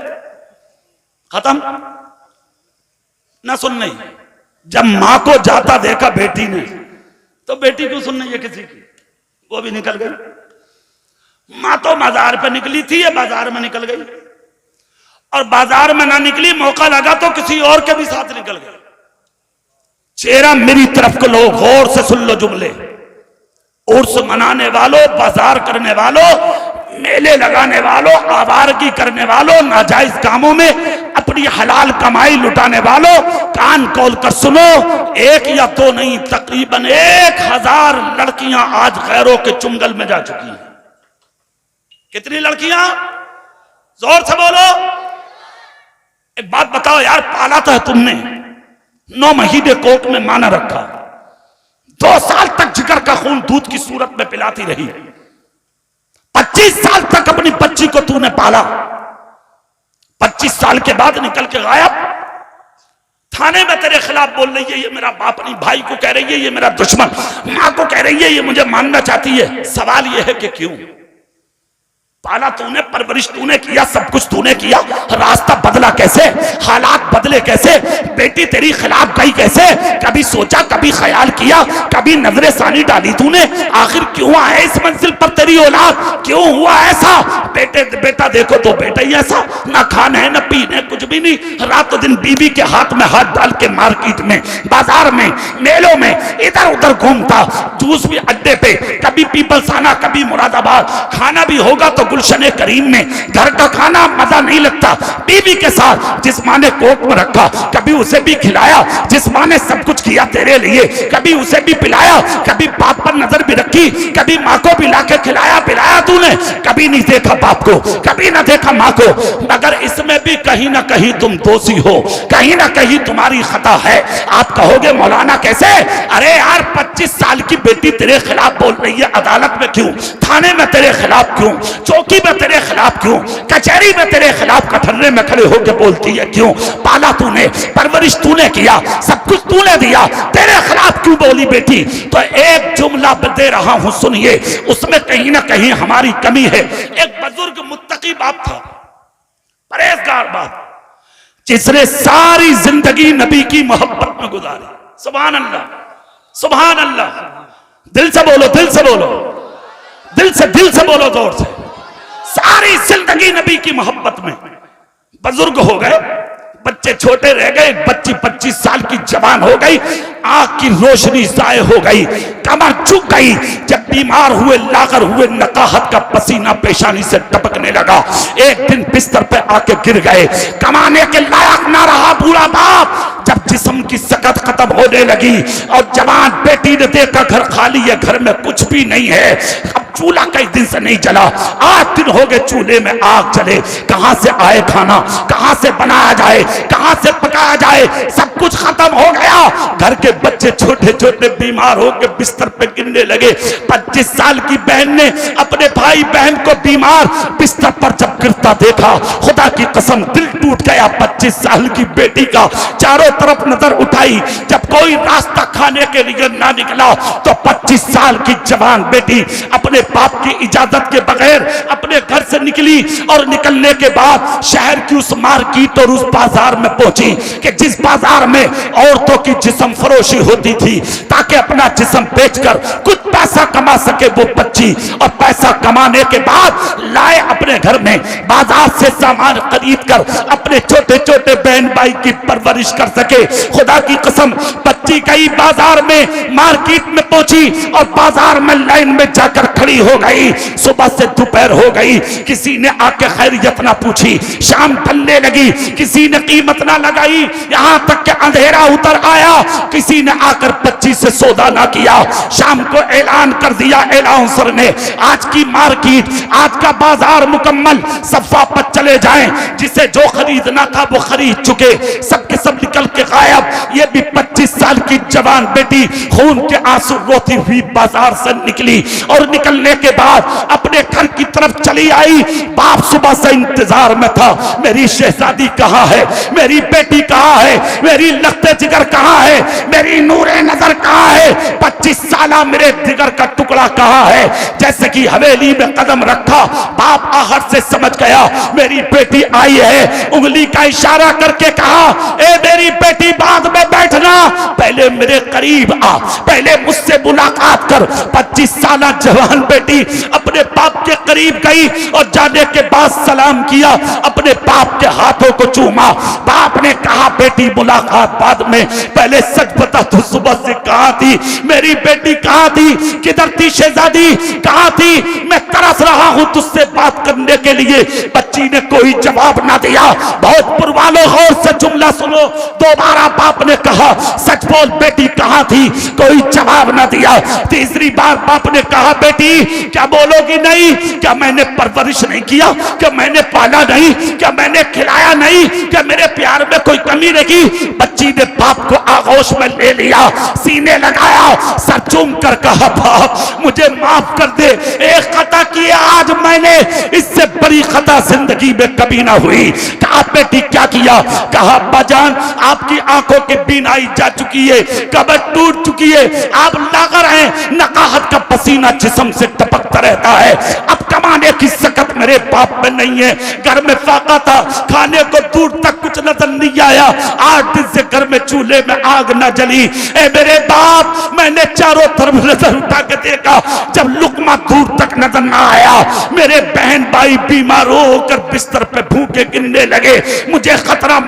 खत्म ना, सुन नहीं। जब मां को जाता देखा बेटी ने, तो बेटी क्यों सुन नहीं है किसी की, वो भी निकल गई। मां तो बाजार पे निकली थी, ये बाजार में निकल गई, और बाजार में ना निकली, मौका लगा तो किसी और के भी साथ निकल गए। चेहरा मेरी तरफ को लो, गौर से सुन लो जुमले। उर्स मनाने वालों, बाजार करने वालों, मेले लगाने वालों, आवारगी करने वालों, नाजायज कामों में अपनी हलाल कमाई लुटाने वालों, कान खोल कर सुनो, एक या दो नहीं, तकरीबन 1000 लड़कियां आज गैरों के चुंगल में जा चुकी हैं। कितनी लड़कियां? जोर से बोलो। एक बात बताओ यार, पाला तो है तुमने, 9 महीने कोख में माना रखा, 2 साल तक जिगर का खून दूध की सूरत में पिलाती रही, 25 साल तक अपनी बच्ची को तूने पाला, 25 साल के बाद निकल के गायब, थाने में तेरे खिलाफ बोल रही है ये मेरा बाप नहीं, भाई को कह रही है ये मेरा दुश्मन, मां को कह रही है ये मुझे मानना चाहती है। सवाल ये है कि क्यों? पाला तूने, परवरिश तूने किया, सब कुछ तूने किया, रास्ता बदला कैसे, हालात बदले कैसे, बेटी तेरी खिलाफ गई कैसे, कभी सोचा, कभी ख्याल किया, कभी नजरे सानी डाली तूने, आखिर क्यों आए इस मंजिल पर तेरी औलाद क्यों हुआ ऐसा? बेटा देखो तो बेटा ही ऐसा, ना खाने है ना पीने, कुछ भी नहीं, रातों दिन बीवी के हाथ में हाथ डाल के मार्केट में, बाजार में, मेलों में इधर उधर घूमता, जूस भी अड्डे पे, कभी पीपलसाना कभी मुरादाबाद, खाना भी होगा तो गुलशन करीम में, घर का खाना मजा नहीं लगता। बीवी के साथ जिस माँ ने कोख में रखा, कभी उसे भी खिलाया, जिस माँ ने सब कुछ किया तेरे लिए, कभी उसे भी पिलाया, कभी बाप पर नजर भी रखी, कभी माँ को भी लाके खिलाया पिलाया तूने, कभी नहीं देखा बाप को, कभी ना देखा माँ को, मगर इसमें भी कहीं ना कहीं तुम दोषी हो, कहीं ना कहीं तुम्हारी खता है। आप कहोगे मौलाना कैसे? अरे यार 25 साल की बेटी तेरे खिलाफ बोल रही है, अदालत में क्यों, थाने में तेरे खिलाफ क्यों, चौकी में तेरे खिलाफ क्यों, कचहरी में तेरे खिलाफ कठर्रे में खड़े होकर बोलती है क्यों? पाला तूने, परवरिश तूने किया, सब कुछ तूने दिया, तेरे खिलाफ क्यों बोली बेटी? तो एक जुमला दे रहा हूं सुनिए, उसमें कहीं ना कहीं हमारी कमी है। एक बुजुर्ग मुत्तकी बाप था, परहेजगार बाप, जिसने सारी जिंदगी नबी की मोहब्बत में गुजारी। सुभान अल्लाह, सुभान अल्लाह, दिल से बोलो, दिल से बोलो, दिल से बोलो, जोर से। सारी जिंदगी नबी की मोहब्बत में, बुजुर्ग हो गए, बच्चे छोटे रह गए, बच्ची 25 साल की जवान हो गई, आंख की रोशनी जाए हो गई, कमर झुक गई, जब बीमार हुए लागर हुए, नकाहत का पसीना पेशानी से टपकने लगा, एक दिन बिस्तर पे आके गिर गए, कमाने के लायक ना रहा बूढ़ा बाप। जब जिस्म की सकत खत्म होने लगी और जवान बेटी ने देखा घर खाली है, घर में कुछ भी नहीं है, अब चूल्हा कई दिन से नहीं जला, 8 दिन हो गए चूल्हे में आग जले, कहां से आए खाना, कहां से बनाया जाए, कहां से पकाया जाए, सब कुछ खत्म हो गया। घर के बच्चे छोटे छोटे बीमार होकर बिस्तर पे गिरने लगे। 25 साल की बहन ने अपने भाई बहन को बीमार बिस्तर पर जब गिरता देखा, खुदा की कसम दिल टूट गया। 25 साल की बेटी का चारों तरफ नजर उठाई, जब कोई रास्ता खाने के लिए ना निकला तो 25 साल की जवान बेटी अपने बाप की इजाजत के बगैर अपने घर से निकली, और निकलने के बाद शहर की उस मार्केट और उस बाजार में पहुंची कि जिस बाजार में औरतों की जिस्म फरोशी होती थी, ताकि अपना जिस्म बेचकर कुछ पैसा कमा सके वो बच्ची, और पैसा कमाने के बाद लाए अपने घर में, बाजार से सामान खरीद कर अपने छोटे छोटे बहन भाई की परवरिश कर सके। खुदा की कसम बच्ची गई बाजार में, मार्केट में पहुंची और बाजार में लाइन में जाकर खड़ी हो गई। सुबह से दोपहर हो गई, किसी ने आके खैरियत ना पूछी, शाम ढलने लगी, किसी ने कीमत ना लगाई, यहां तक कि अंधेरा उतर आया, किसी ने आकर बच्ची से सौदा ना किया। शाम को ऐलान कर दिया अनाउंसर ने, आज की मार्केट, आज का बाजार मुकम्मल, सफा पर चले जाएं, जिसे जो खरीदना था वो खरीद चुके, सब के सब निकल के गायब। ये भी 25 साल की जवान बेटी खून के आंसू रोती हुई बाजार से निकली, और निकलने के बाद अपने घर की तरफ चली आई। बाप सुबह से इंतजार में था, मेरी शहजादी कहाँ है, मेरी बेटी कहाँ है, मेरी लखते जिगर कहाँ है, मेरी नूरे नजर कहाँ है, 25 साला मेरे जिगर का टुकड़ा कहाँ है। जैसे कि हवेली में कदम रखा, बाप आहट से समझ गया मेरी बेटी आई है, उंगली का इशारा करके कहा, ए मेरी बेटी बाद में बैठना, पहले मेरे करीब आ, पहले मुझसे मुलाकात कर। 25 साला जवान बेटी अपने बाप के करीब गई और जाने के बाद सलाम किया, अपने बाप के हाथों को चूमा। बाप ने कहा बेटी मुलाकात बाद में, पहले सच बता तू सुबह से कहां थी, मेरी बेटी कहां थी, किधर थी शहजादी, कहां थी, मैं तरस रहा हूं तुझसे बात करने के लिए। बच्ची ने कोई जवाब ना दिया। बहुत पुरवालो गौर से जुमला सुनो, दोबारा बाप ने कहा सच बोल बेटी कहां थी, कोई जवाब ना दिया। तीसरी बार बाप ने कहा बेटी क्या बोलोगी नहीं, क्या मैंने परवरिश नहीं किया, क्या मैंने पाला नहीं, क्या मैंने खिलाया नहीं, क्या मेरे प्यार में कोई कमी रही। बच्ची ने बाप को आगोश में ले लिया, सीने लगाया, सर चूम कर कहा बाप मुझे माफ कर दे, एक खता किया आज मैंने, इससे बड़ी खता जिंदगी में कभी ना हुई। कहा बेटी क्या किया, कहा बाजान आपकी आंखों की बीनाई जा चुकी है, कमर टूट चुकी है, आप लागर हैं, नकाहत का पसीना जिस्म से टपकता रहता है, अब कमाने खाने की सकत मेरे बाप में नहीं है। घर में फाका था, खाने को दूर तक कुछ नजर नहीं आया। 8 दिन से घर में चूल्हे में आग न जली। ए मेरे बाप, मैंने चारों तरफ नजर उठा के देखा, जब लुकमा दूर तक नजर न आया, मेरे बहन भाई बीमार होकर बिस्तर पे भूखे गिरने लगे। मुझे खतरा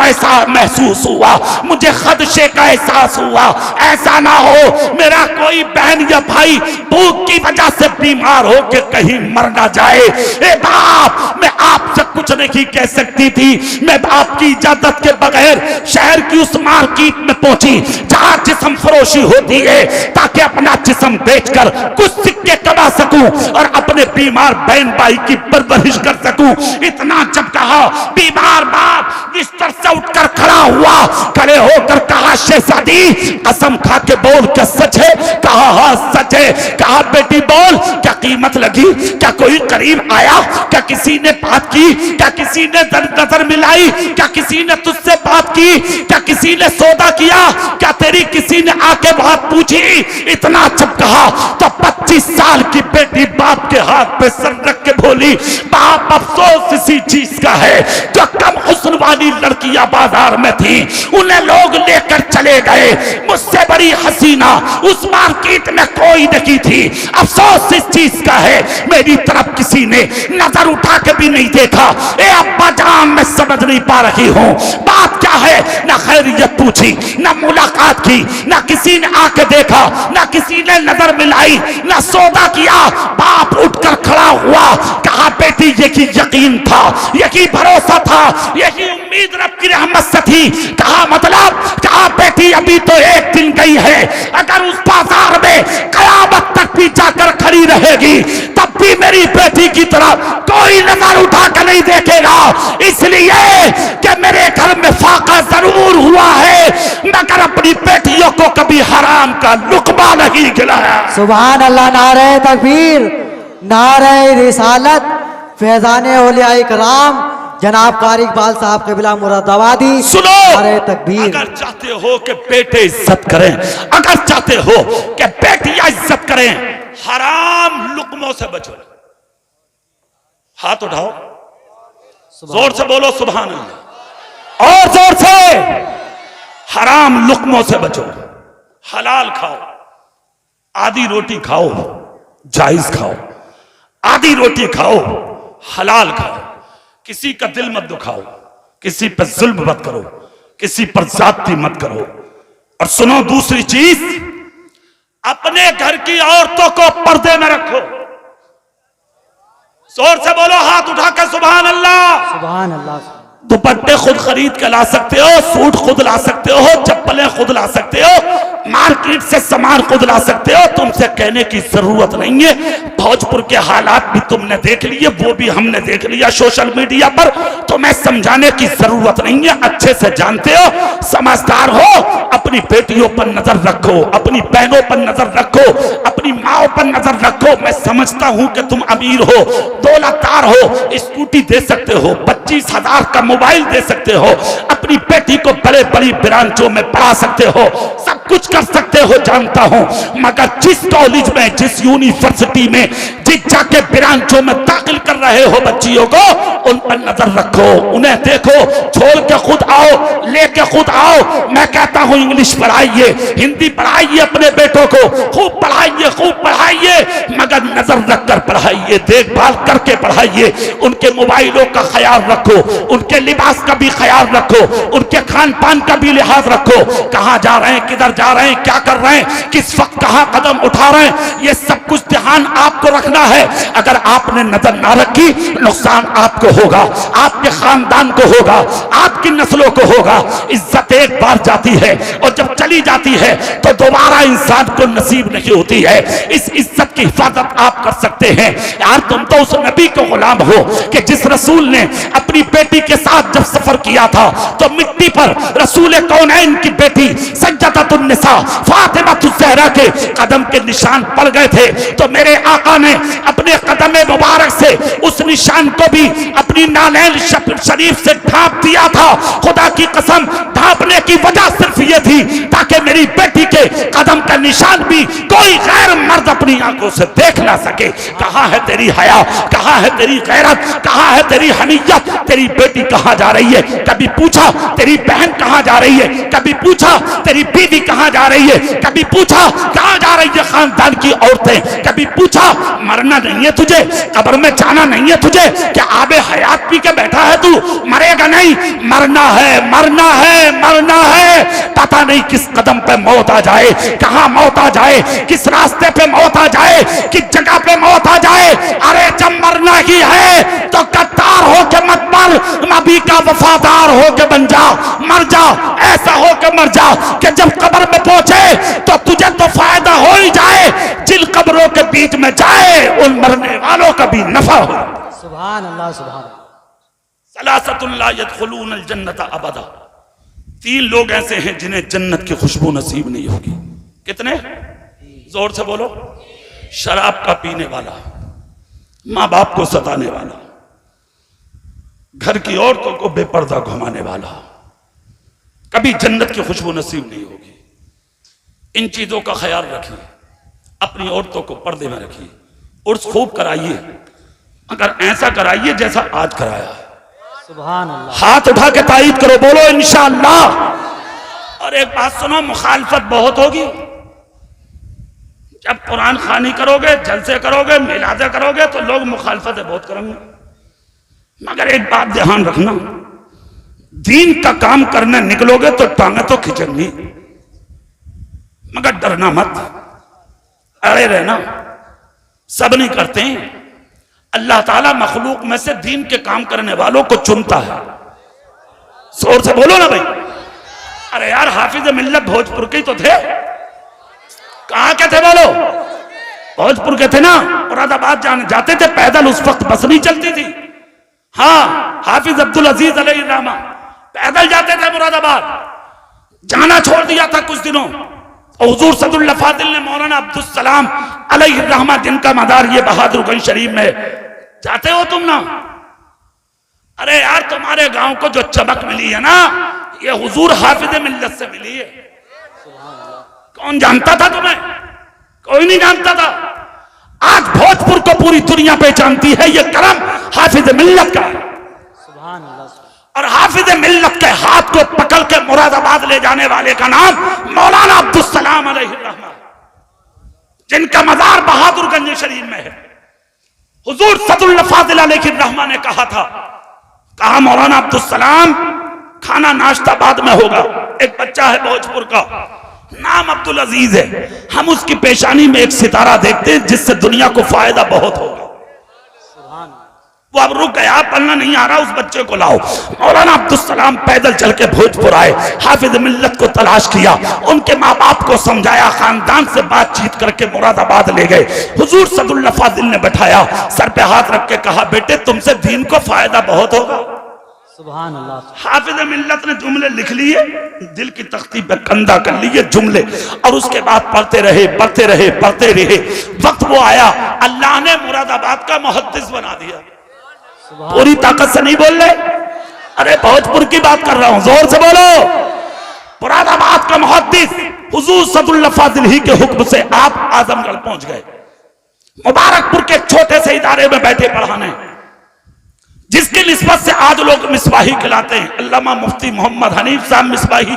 महसूस हुआ, मुझे खदशे का एहसास हुआ। ऐसा ना हो मेरा कोई बहन या भाई भूख की वजह से बीमार होकर कहीं मर ना जाए। ए बाप, मैं आपसे कुछ नहीं कह सकती थी। मैं आपकी इजाजत के बगैर शहर की उस मार्केट में पहुंची जहां जिस्म फरोशी होती है, ताकि अपना जिस्म बेचकर कुछ सिक्के कमा सकूं और अपने बीमार बहन भाई की परवरिश कर सकूं। इतना जब कहा, बीमार बाप बिस्तर से उठकर खड़ा हुआ, खड़े होकर कहा, शहजादी कसम खा के बोल, क्या सच है? कहा हाँ सच है। कहा बेटी बोल, क्या कीमत लगी? क्या कोई करीब आया? क्या किसी ने बात की? क्या किसी ने नजर मिलाई? क्या किसी ने तुझसे बात की? क्या किसी ने सौदा किया? क्या तेरी किसी ने आके बात पूछी? इतना जब कहा तो 25 साल की बेटी बाप के हाथ पे सर रख के बोली, बाप अफसोस इसी चीज का है, जो कम हुस्न वाली लड़कियां बाजार में थी उन्हें लोग लेकर चले गए। मुझसे बड़ी हसीना उस मार्केट में कोई नहीं थी। अफसोस इस चीज का है, मेरी तरफ किसी ने नजर उठा के भी नहीं देखा। ए अब्बा जान, मैं समझ नहीं पा रही हूँ बात क्या है। ना खैरियत पूछी, ना मुलाकात की, ना किसी ने आके देखा, ना किसी ने नजर मिलाई, ना सौदा किया। बाप उठकर खड़ा हुआ, कहा बेटी यही यकीन था, यही भरोसा था, यही उम्मीद रब की रहमत से थी। कहा मतलब? कहा बेटी अभी तो एक दिन गई है, अगर उस बाजार में कयामत तक भी जाकर खड़ी रहेगी तब भी मेरी बेटी की तरफ कोई नजर उठा कर नहीं देखेगा। इसलिए कि मेरे घर में फाका जरूर हुआ है, मगर अपनी बेटियों को कभी हराम का लुकमा नहीं खिलाया। सुभान अल्लाह, नारे तकबीर, नारे रिसालत, फैजाने औलिया कराम जनाब कारी इकबाल साहब कबीला मुरादाबादी। सुनो, नारे तकबीर। अगर चाहते हो कि बेटे इज्जत करें, अगर चाहते हो कि बेटियां इज्जत करें, हराम लुकमों से बचो। हाथ उठाओ, जोर से बोलो सुभान अल्लाह, और जोर से। हराम लुकमों से बचो, हलाल खाओ, आधी रोटी खाओ, जायज खाओ, आधी रोटी खाओ, हलाल खाओ। किसी का दिल मत दुखाओ, किसी पर जुल्म मत करो, किसी पर जाती मत करो। और सुनो दूसरी चीज, अपने घर की औरतों को पर्दे में रखो। जोर से बोलो, हाथ उठाकर सुभान अल्लाह। सुभान अल्लाह। दुपट्टे खुद खरीद के ला सकते हो, सूट खुद ला सकते हो, चप्पलें खुद ला सकते हो, मार्केट से सामान खुद ला सकते हो। तुमसे कहने की जरूरत नहीं है। भोजपुर के हालात भी तुमने देख लिए, वो भी हमने देख लिया सोशल मीडिया पर। तुम्हें समझाने की जरूरत नहीं है, अच्छे से जानते हो, समझदार हो। अपनी बेटियों पर नजर रखो, अपनी बहनों पर नजर रखो, अपनी माओ पर नजर रखो। मैं समझता हूं कि तुम अमीर हो, दौलतदार हो, स्कूटी दे सकते हो, 25,000 का मोबाइल दे सकते हो, अपनी बेटी को बड़े बड़ी ब्रांचों में पढ़ा सकते हो, सब कुछ कर सकते हो, जानता हूं। मगर जिस कॉलेज में, जिस यूनिवर्सिटी में, जिस जाके ब्रांचों में दाखिल कर रहे हो बच्चियों को, उन पर नजर रखो, उन्हें देखो, छोड़ के खुद आओ, लेके खुद आओ। मैं कहता हूं इंग्लिश पढ़ाइए, हिंदी पढ़ाइए, अपने बेटों को खूब पढ़ाइए, खूब पढ़ाइए, मगर नजर रखकर पढ़ाइए, देखभाल करके पढ़ाइए। उनके मोबाइलों का ख्याल रखो, उनके लिबास का भी ख्याल रखो, उनके खान पान का भी लिहाज रखो। कहां जा रहे हैं, किधर जा रहे हैं, क्या कर रहे हैं, किस वक्त कहां कदम उठा रहे हैं, ये सब कुछ ध्यान आपको रखना है। अगर आपने नजर ना रखी, नुकसान आपको होगा, आपके खानदान को होगा, आपकी नस्लों को होगा। इज्जत एक बार जाती है और जब चली जाती है तो दोबारा इंसान को नसीब नहीं होती है। इस इज्जत की हिफाजत आप कर सकते हैं। यार तुम तो उस नबी के गुलाम हो कि जिस रसूल ने अपनी बेटी के साथ जब सफर किया था तो मिट्टी पर रसूल कौनैन की बेटी सज्जदतुन निसा फातिमा ज़हरा के कदम के निशान पड़ गए थे। तो मेरे आका ने अपने कदम मुबारक से उस निशान को भी अपनी नालैन शरीफ से ढांप दिया था। खुदा की कसम, ढांपने की वजह सिर्फ ये थी ताकि मेरी बेटी के कदम का निशान भी कोई गैर मर्द अपनी आंखों आंखों से देख ना सके। कहां है तेरी हया, कहां है तेरी गैरत, कहां है तेरी हमीयत? तेरी बेटी कहां जा रही है? कभी पूछा? तेरी बहन कहां जा रही है? कभी पूछा? तेरी बीवी कहां जा रही है? कभी पूछा कहां जा रही है खानदान की औरतें? कभी पूछा? मरना नहीं है तुझे, कब्र में जाना नहीं है तुझे, क्या आबे हयात पी के बैठा है तू? मरेगा नहीं, मरना है, मरना है, मरना है। पता नहीं किस कदम पे मौत आ जाए, कहां मौत आ जाए, किस रास्ते पे मौत आ जाए, किस जगह पे मौत आ जाए। अरे जब मरना ही है तो गद्दार हो के मत मर, नबी का वफादार हो के बन जा, मर जा, ऐसा हो के मर जा कि जब कब्र में पहुंचे तो तुझे तो फायदा हो ही जाए, जिन कब्रों के बीच में जाए उन मरने वालों का भी नफा हो। सुभान अल्लाह, सुभान अल्लाह। सलासतुन ला यदखुलूनल जन्नत अबदा, 3 लोग ऐसे हैं जिन्हें जन्नत की खुशबू नसीब नहीं होगी। कितने? जोर से बोलो। शराब का पीने वाला, माँ बाप को सताने वाला, घर की औरतों को बेपर्दा घुमाने वाला, कभी जन्नत की खुशबू नसीब नहीं होगी। इन चीजों का ख्याल रखिए, अपनी औरतों को पर्दे में रखिए, उर्स खूब कराइए, अगर ऐसा कराइए जैसा आज कराया है। सुभान अल्लाह। हाथ उठा के तारीफ करो, बोलो इंशाअल्लाह। और एक बात सुनो, मुखालफत बहुत होगी। जब कुरान खानी करोगे, जलसे करोगे, मिलादे करोगे तो लोग मुखालफतें बहुत करेंगे, मगर एक बात ध्यान रखना, दीन का काम करने निकलोगे तो टांगे तो खिंचेंगी, मगर डरना मत, अड़े रहना। सब नहीं करते हैं, अल्लाह ताला मखलूक में से दीन के काम करने वालों को चुनता है। जोर से बोलो ना भाई। अरे यार, हाफिज मिल्लत भोजपुर के तो थे, कहां के थे बोलो? भोजपुर के थे ना। मुरादाबाद जाते थे पैदल, उस वक्त बस नहीं चलती थी। हाँ, हाफिज अब्दुल अजीज अलैहिर्रहमा पैदल जाते थे मुरादाबाद, जाना छोड़ दिया था कुछ दिनों। हुजूर सदुल लफादिल ने मौलाना अब्दुल सलाम अलैहिर्रहमा, जिनका मदार ये बहादुरगंज शरीफ में, जाते हो तुम ना? अरे यार, तुम्हारे गांव को जो चमक मिली है ना, ये हुजूर हाफिज मिल्लत से मिली है। कौन जानता था तुम्हें? कोई नहीं जानता था। आज भोजपुर को पूरी दुनिया पहचानती है, ये करम हाफिज मिल्लत का है। सुभान अल्लाह। और हाफिज मिल्लत के हाथ को पकड़ के मुरादाबाद ले जाने वाले का नाम मौलाना अब्दुल सलाम अलैहिर्रहमा, जिनका मज़ार बहादुरगंज शरीफ में है। हुजूर सदुल फादिल अलैहिर्रहमा ने कहा था, कहा मौलाना अब्दुल सलाम, खाना नाश्ता बाद में होगा। एक बच्चा है भोजपुर का, नाम अब्दुल अजीज है, हम उसकी पेशानी में एक सितारा देखते हैं जिससे दुनिया को फायदा बहुत होगा। वो अब रुक गया, पढ़ना नहीं आ रहा, उस बच्चे को लाओ। मौलाना अब्दुल सलाम पैदल चल के भोजपुर आए, हाफिज मिल्लत को तलाश किया, उनके माँ बाप को समझाया, खानदान से बातचीत करके मुरादाबाद ले गए। हुजूर सदुल फादिल ने बैठाया, सर पे हाथ रख के कहा, बेटे तुमसे दीन को फायदा बहुत होगा। सुभान अल्लाह। हाफिज मिल्लत ने जुमले लिख लिए, दिल की तख्ती पे कंधा कर लिए जुमले, और उसके बाद पढ़ते रहे, पढ़ते रहे, पढ़ते रहे। वक्त वो आया, अल्लाह ने मुरादाबाद का मुहद्दिस बना दिया। पूरी ताकत से नहीं बोल रहे, अरे भोजपुर की बात कर रहा हूं, जोर से बोलो। मुरादाबाद का मुहद्दिस हुजूर सदुल फादिल ही के हुक्म से आप आजमगढ़ पहुंच गए। मुबारकपुर के छोटे से इदारे में बैठे पढ़ाने, जिसकी निस्बत से आज लोग मिसबाही खिलाते हैं। अल्लामा मुफ्ती मोहम्मद हनीफ साहब मिसबाही,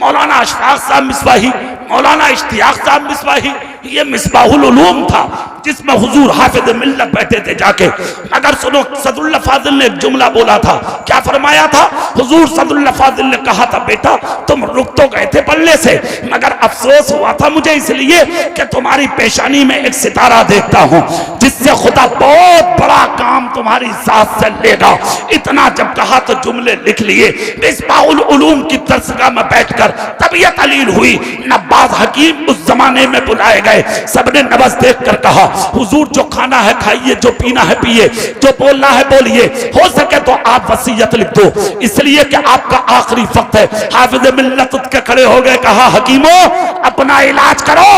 मौलाना अशफाक साहब मिसबाही, मौलाना इश्तियाक साहब मिसबाही, ये मिसबाहुल उलूम था जिसमें हुजूर हाफिज मिल्लत बैठे थे जाके। अगर सुनो, सदुल फादिल ने एक जुमला बोला था, क्या फरमाया था? हुजूर सदुल फादिल ने कहा था, बेटा तुम रुक तो गए थे पढ़ने से, मगर अफसोस हुआ था मुझे इसलिए कि तुम्हारी पेशानी में एक सितारा देखता हूं जिससे खुदा बहुत बड़ा काम तुम्हारी साथ से लेगा। इतना जब कहा तो जुमले लिख लिए। मिसबाहुल उलूम की दरसगाह में बैठकर तबीयत अलील हुई। नब्बाज हकीम उस जमाने में बुलाए गए, सबने नबज देख कर कहा, हुजूर जो खाना है खाइए, जो पीना है पिए, जो बोलना है बोलिए, हो सके तो आप वसीयत लिख दो, इसलिए कि आपका आखिरी वक्त है। हाफिज मिल्लत उठ के खड़े हो गए, कहा, हकीमों अपना इलाज करो,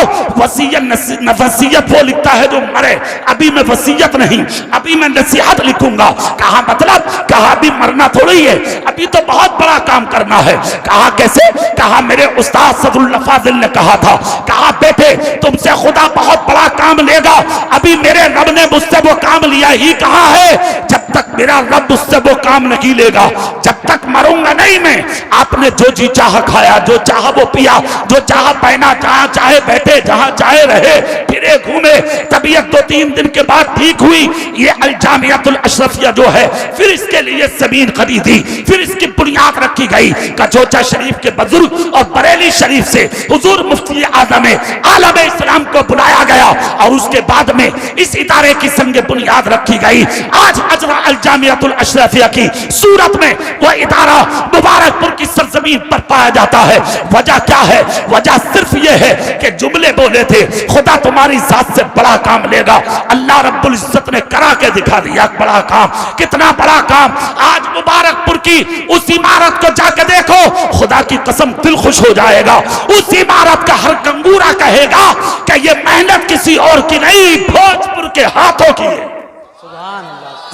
वसीयत वो लिखता है जो मरे, अभी मैं वसीयत नहीं, अभी मैं नसीहत लिखूंगा। कहा मतलब? कहा अभी मरना थोड़ी है, अभी तो बहुत बड़ा काम करना है। कहा कैसे? कहा मेरे उस्ताद सदरुल फाजिल ने कहा था, कहा बेटे तुमसे खुदा बहुत बड़ा काम लेगा, अभी मेरे रब ने मुझसे वो काम लिया ही कहा है, जब तक मेरा रब मुझसे वो काम नहीं लेगा जब तक मरूंगा नहीं मैं। आपने जो जी चाह खाया, जो चाह वो पिया, जो चाह पहना, जहां चाहे बैठे, जहां चाहे रहे, फिरे घूमे, तबीयत 2-3 दिन के बाद ठीक हुई। ये अल जामियातुल अशरफिया जो है, फिर इसके लिए जमीन खरीदी, फिर इसकी बुनियाद रखी गई। कचौचा शरीफ के बुजुर्ग और बरेली शरीफ से हुजूर मुफ्ती आजम आलम इस्लाम को बुलाया गया और उसके बाद में इस इदारे की संग बुनियाद रखी गई। आज अजरा अल जामियातुल अशरफिया की सूरत में वो इदारा मुबारकपुर की सरजमीन पर पाया जाता है। वजह क्या है? वजह सिर्फ ये है कि जुमले बोले थे, खुदा तुम्हारी जात से बड़ा काम लेगा। अल्लाह रब्बुल इज्जत ने करा के दिखा दिया बड़ा काम। कितना बड़ा काम! आज मुबारकपुर की उस इमारत को जाके देखो, खुदा की कसम दिल खुश हो जाएगा। उस इमारत का हर कंगूरा कहेगा कि ये मेहनत किसी और की नहीं, भोजपुर के हाथों की है।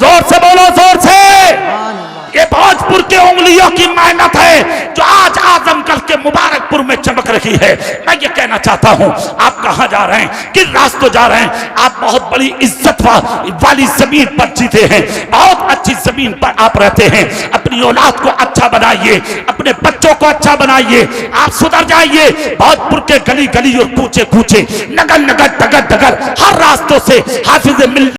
जोर से बोलो, जोर से। ये भोजपुर के उंगलियों की मेहनत है जो आज आजमगढ़ के मुबारकपुर में चमक रही है। मैं ये कहना चाहता हूं, आप कहां जा रहे हैं, किस रास्ते जा रहे हैं? आप बहुत बड़ी इज्जत वाली जमीन पर जीते हैं, बहुत अच्छी जमीन पर आप रहते हैं। अपनी औलाद को अच्छा बनाइए, अपने बच्चों को अच्छा बनाइए, आप सुधर जाइए। भोजपुर के गली गली और कूचे कूचे, नगर नगर, डगर डगर, हर रास्तों से हाफिज मिल